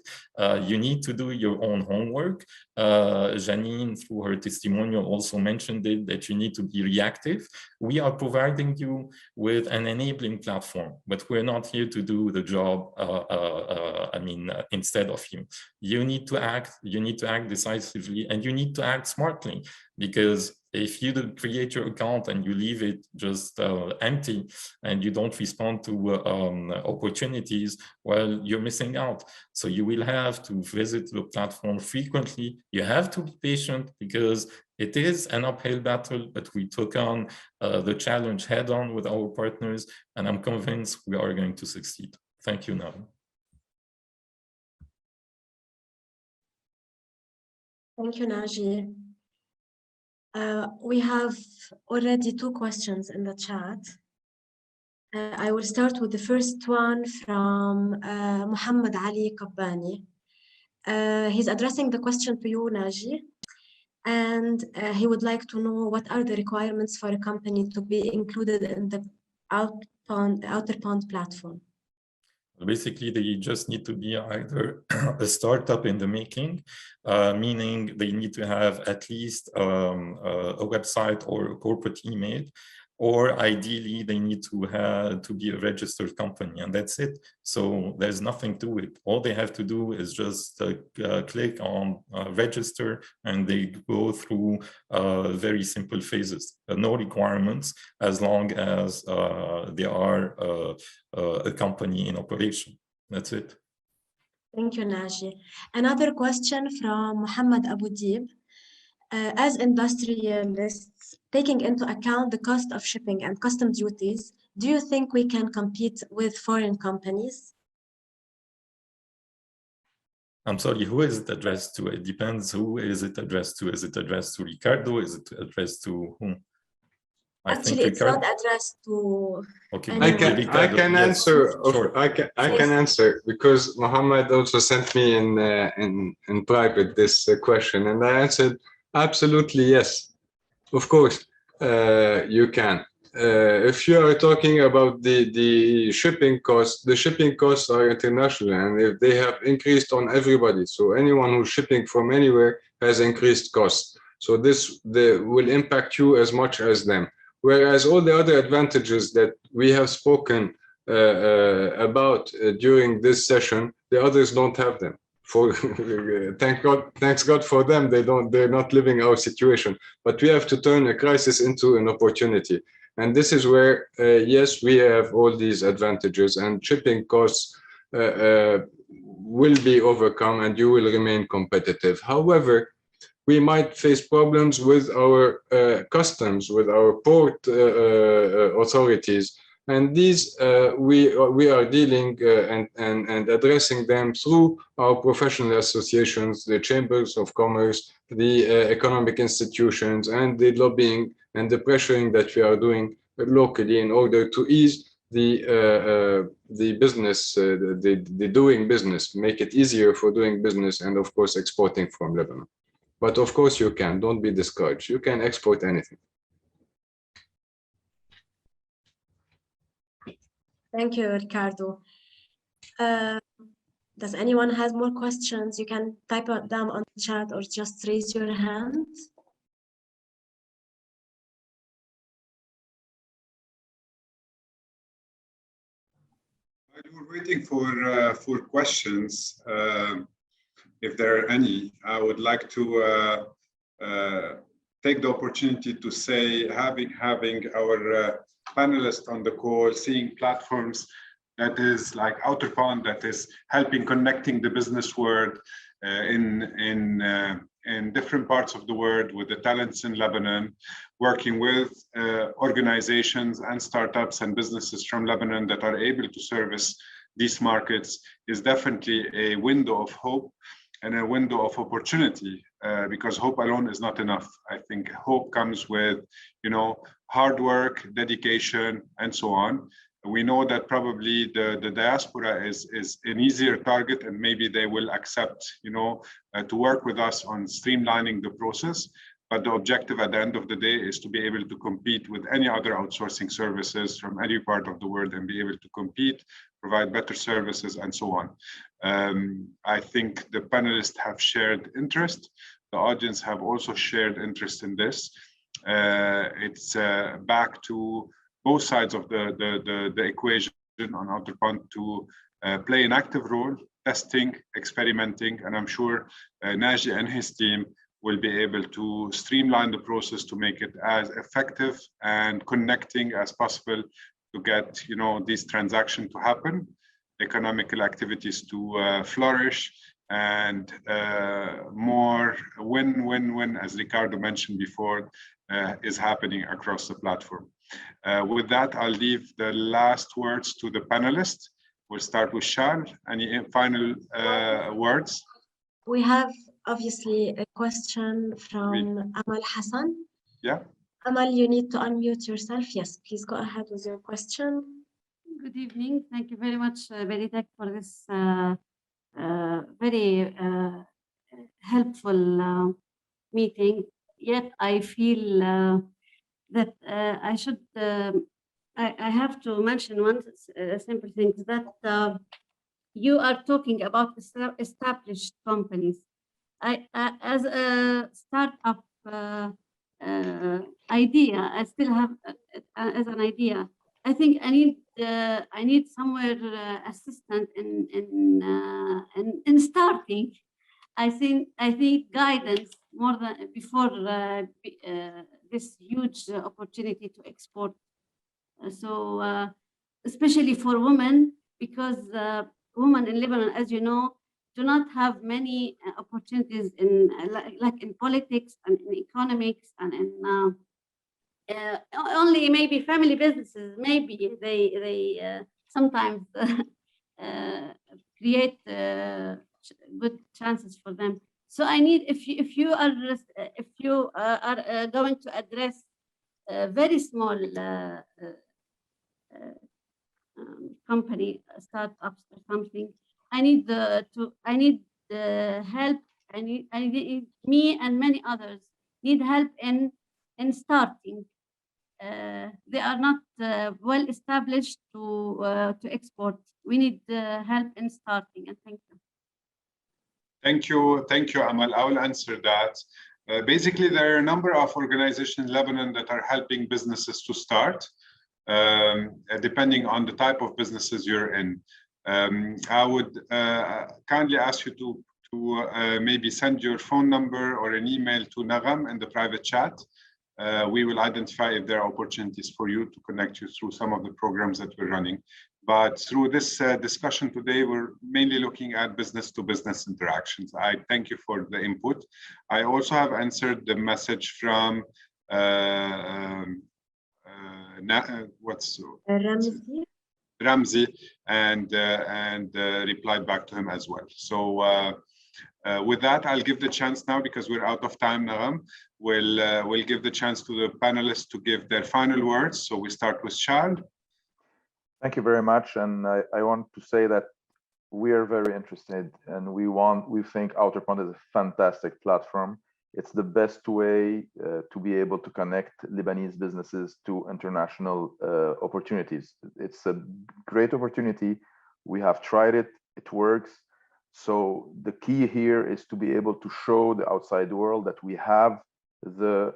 You need to do your own homework. Janine, through her testimonial, also mentioned it, that you need to be reactive. We are providing you with an enabling platform, but we're not here to do the job, instead of you. You need to act decisively, and you need to act smartly, because if you create your account and you leave it just empty and you don't respond to opportunities, well, you're missing out. So you will have to visit the platform frequently. You have to be patient, because it is an uphill battle, but we took on the challenge head on with our partners, and I'm convinced we are going to succeed. Thank you, Navi. Thank you, Naji. We have already 2 questions in the chat. I will start with the first one from Muhammad Ali Kabbani. He's addressing the question to you, Naji, and he would like to know what are the requirements for a company to be included in the Outerpond platform. Basically, they just need to be either a startup in the making, meaning they need to have at least a website or a corporate email, or ideally they need to be a registered company, and that's it. So there's nothing to it. All they have to do is just click on register, and they go through very simple phases. No requirements, as long as they are a company in operation. That's it. Thank you, Naji. Another question from Muhammad Abu Dib. As industrialists, taking into account the cost of shipping and custom duties, do you think we can compete with foreign companies? I'm sorry, who is it addressed to? It depends who is it addressed to. Is it addressed to Ricardo? Is it addressed to whom? Actually, it's not addressed to. Okay, I can answer. Sure. I can answer, because Mohammed also sent me in private this question, and I answered absolutely yes. Of course, you can. If you are talking about the shipping costs, the shipping costs are international, and if they have increased on everybody, so anyone who's shipping from anywhere has increased costs. So this will impact you as much as them. Whereas all the other advantages that we have spoken about during this session, the others don't have them. For thanks God for them, they're not living our situation. But we have to turn a crisis into an opportunity. And this is where, yes, we have all these advantages, and shipping costs will be overcome, and you will remain competitive. However, we might face problems with our customs, with our port authorities. And these we are dealing and addressing them through our professional associations, the chambers of commerce, the economic institutions, and the lobbying and the pressuring that we are doing locally in order to ease the business, the doing business, make it easier for doing business, and of course exporting from Lebanon. But of course you can, don't be discouraged. You can export anything. Thank you, Ricardo. Does anyone has more questions? You can type them on the chat or just raise your hand. While we're waiting for questions, if there are any, I would like to take the opportunity to say having our panelists on the call, seeing platforms that is like Outerpond, that is helping connecting the business world in different parts of the world with the talents in Lebanon, working with organizations and startups and businesses from Lebanon that are able to service these markets is definitely a window of hope and a window of opportunity, because hope alone is not enough. I think hope comes with, hard work, dedication, and so on. We know that probably the diaspora is an easier target, and maybe they will accept, to work with us on streamlining the process. But the objective at the end of the day is to be able to compete with any other outsourcing services from any part of the world and be able to compete, provide better services, and so on. I think the panelists have shared interest. The audience have also shared interest in this. It's back to both sides of the equation on Outerpond to play an active role, testing, experimenting, and I'm sure Naji and his team will be able to streamline the process to make it as effective and connecting as possible to get these transactions to happen, economical activities to flourish, and more win-win-win, as Ricardo mentioned before, is happening across the platform. With that, I'll leave the last words to the panelists. We'll start with Shal. Any final words? We have obviously a question from Amal Hassan. Yeah. Amal, you need to unmute yourself. Yes, please go ahead with your question. Good evening. Thank you very much, Berytech, for this very helpful meeting. Yet I feel that I have to mention one simple thing, that you are talking about established companies. As a startup idea, I still have as an idea. I think I need somewhere assistant in starting. I think guidance more than before this huge opportunity to export. So especially for women, because women in Lebanon, as you know, do not have many opportunities in like in politics and in economics and in only maybe family businesses. Maybe they sometimes create good chances for them. So I need, if you are going to address very small company startups or something, I need the help. I need me and many others need help in starting. They are not well established to export. We need help in starting. And thank you. Thank you, Amal. I will answer that. Basically, there are a number of organizations in Lebanon that are helping businesses to start, depending on the type of businesses you're in. I would kindly ask you to maybe send your phone number or an email to Nagam in the private chat. we will identify if there are opportunities for you to connect you through some of the programs that we're running. But through this discussion today, we're mainly looking at business-to-business interactions. I thank you for the input. I also have answered the message from Ramzi, and replied back to him as well. So with that, I'll give the chance now, because we're out of time, Nagam. We'll give the chance to the panelists to give their final words. So we start with Charles. Thank you very much. And I want to say that we are very interested, and we think Outerpond is a fantastic platform. It's the best way to be able to connect Lebanese businesses to international opportunities. It's a great opportunity. We have tried it, it works. So the key here is to be able to show the outside world that we have the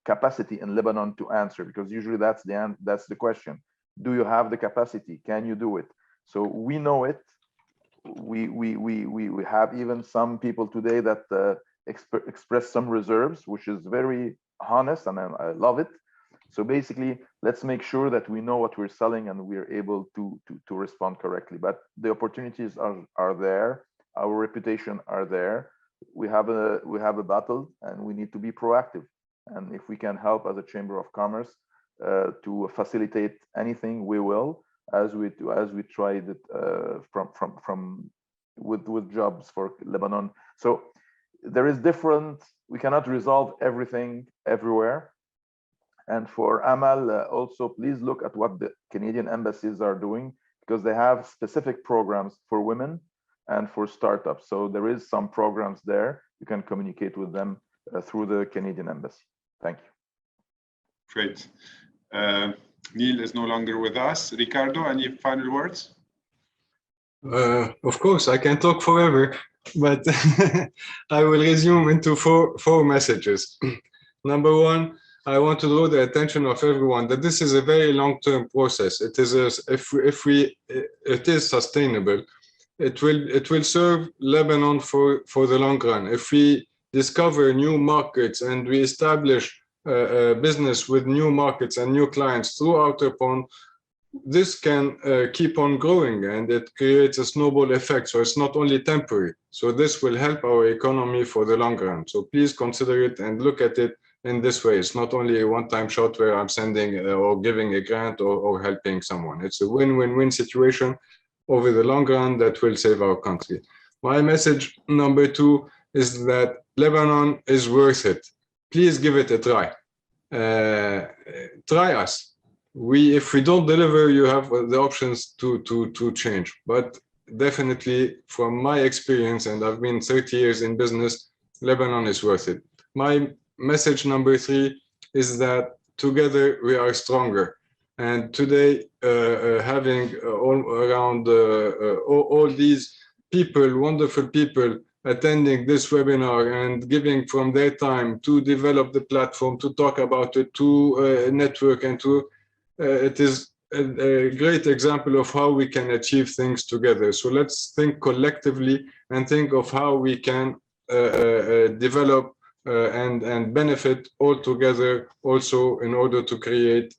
capacity in Lebanon to answer, because usually that's the question. Do you have the capacity? Can you do it? So we know it. We have even some people today that express some reserves, which is very honest, and I love it. So basically, let's make sure that we know what we're selling and we're able to respond correctly. But the opportunities are there. Our reputation are there. We have a battle, and we need to be proactive. And if we can help as a Chamber of Commerce to facilitate anything, we will, as we tried it with jobs for Lebanon. So there is we cannot resolve everything everywhere. And for Amal, also, please look at what the Canadian embassies are doing, because they have specific programs for women and for startups. So there is some programs there. You can communicate with them through the Canadian embassy. Thank you. Great. Neil is no longer with us. Ricardo, any final words? Of course, I can talk forever, but I will resume into four messages. Number one, I want to draw the attention of everyone that this is a very long-term process. It is it is sustainable. It will serve Lebanon for the long run. If we discover new markets and we establish business with new markets and new clients through Outerpond, this can keep on growing, and it creates a snowball effect. So it's not only temporary. So this will help our economy for the long run. So please consider it and look at it in this way. It's not only a one-time shot where I'm sending or giving a grant or helping someone. It's a win-win-win situation over the long run that will save our country. My message number two is that Lebanon is worth it. Please give it a try. Try us. If we don't deliver, you have the options to change. But definitely, from my experience, and I've been 30 years in business, Lebanon is worth it. My message number three is that together we are stronger. And today, having all around all these people, wonderful people, attending this webinar and giving from their time to develop the platform, to talk about it, to network, and to it is a great example of how we can achieve things together. So let's think collectively and think of how we can develop and benefit all together, also in order to create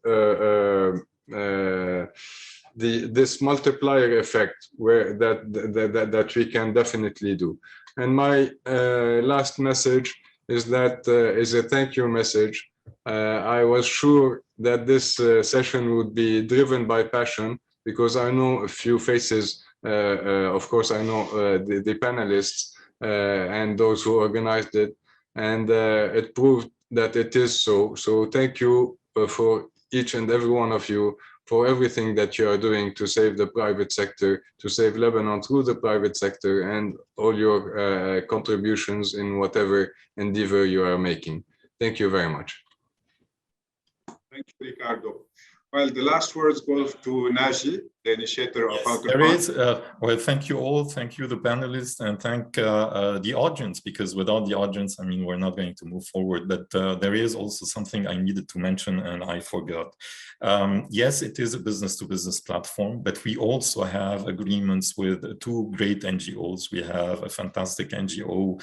this multiplier effect that we can definitely do. And my last message is that is a thank you message. I was sure that this session would be driven by passion, because I know a few faces. Of course, I know the panelists and those who organized it, and it proved that it is so. So thank you for each and every one of you for everything that you are doing to save the private sector, to save Lebanon through the private sector, and all your contributions in whatever endeavor you are making. Thank you very much. Thank you, Ricardo. Well, the last words go to Naji, the initiator of Outerpond. There is, well, thank you all. Thank you, the panelists, and thank the audience, because without the audience, I mean, we're not going to move forward. But there is also something I needed to mention and I forgot. Yes, it is a business-to-business platform, but we also have agreements with two great NGOs. We have a fantastic NGO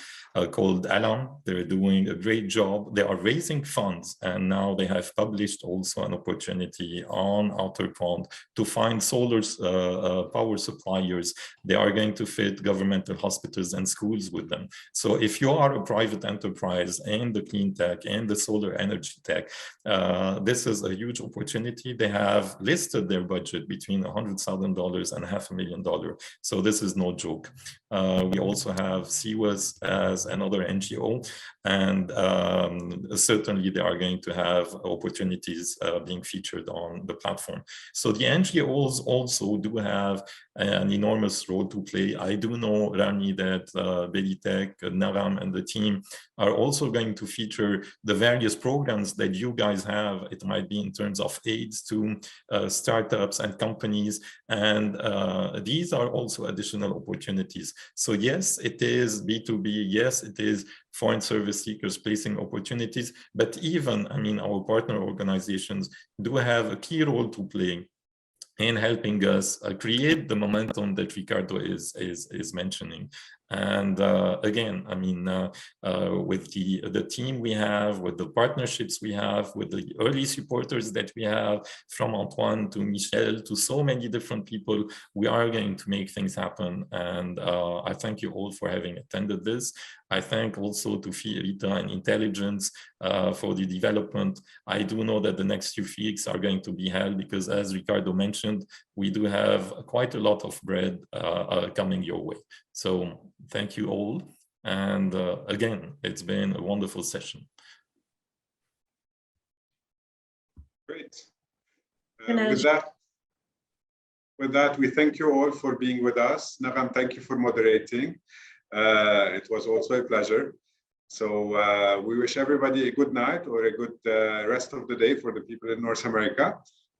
called Alam. They're doing a great job. They are raising funds, and now they have published also an opportunity on Outerpond to find solar power suppliers. They are going to fit governmental hospitals and schools with them. So if you are a private enterprise in the clean tech and the solar energy tech, this is a huge opportunity. They have listed their budget between $100,000 and $500,000. So this is no joke. We also have CWAS as another NGO, and certainly they are going to have opportunities being featured on the platform. So the NGOs also do have an enormous role to play. I do know, Rami, that Berytech, Naram, and the team are also going to feature the various programs that you guys have. It might be in terms of aids to startups and companies, and these are also additional opportunities. So yes, it is B2B. Yes, it is foreign service seekers placing opportunities, but even, I mean, our partner organizations do have a key role to play in helping us create the momentum that Ricardo is mentioning. And again, I mean, with the team we have, with the partnerships we have, with the early supporters that we have, from Antoine to Michel to so many different people, we are going to make things happen. And I thank you all for having attended this. I thank also to Rita and Intelligence for the development. I do know that the next few weeks are going to be hell, because as Ricardo mentioned, we do have quite a lot of bread coming your way. So thank you all. And again, it's been a wonderful session. Great. With that, we thank you all for being with us. Nagam, thank you for moderating. It was also a pleasure. So we wish everybody a good night or a good rest of the day for the people in North America.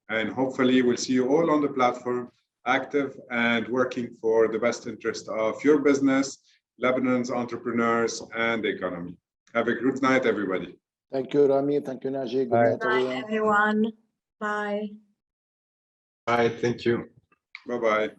And hopefully we'll see you all on the platform, active and working for the best interest of your business, Lebanon's entrepreneurs, and the economy. Have a good night, everybody. Thank you, Rami. Thank you, Naji. Good night, everyone. Bye. Bye. Thank you. Bye-bye.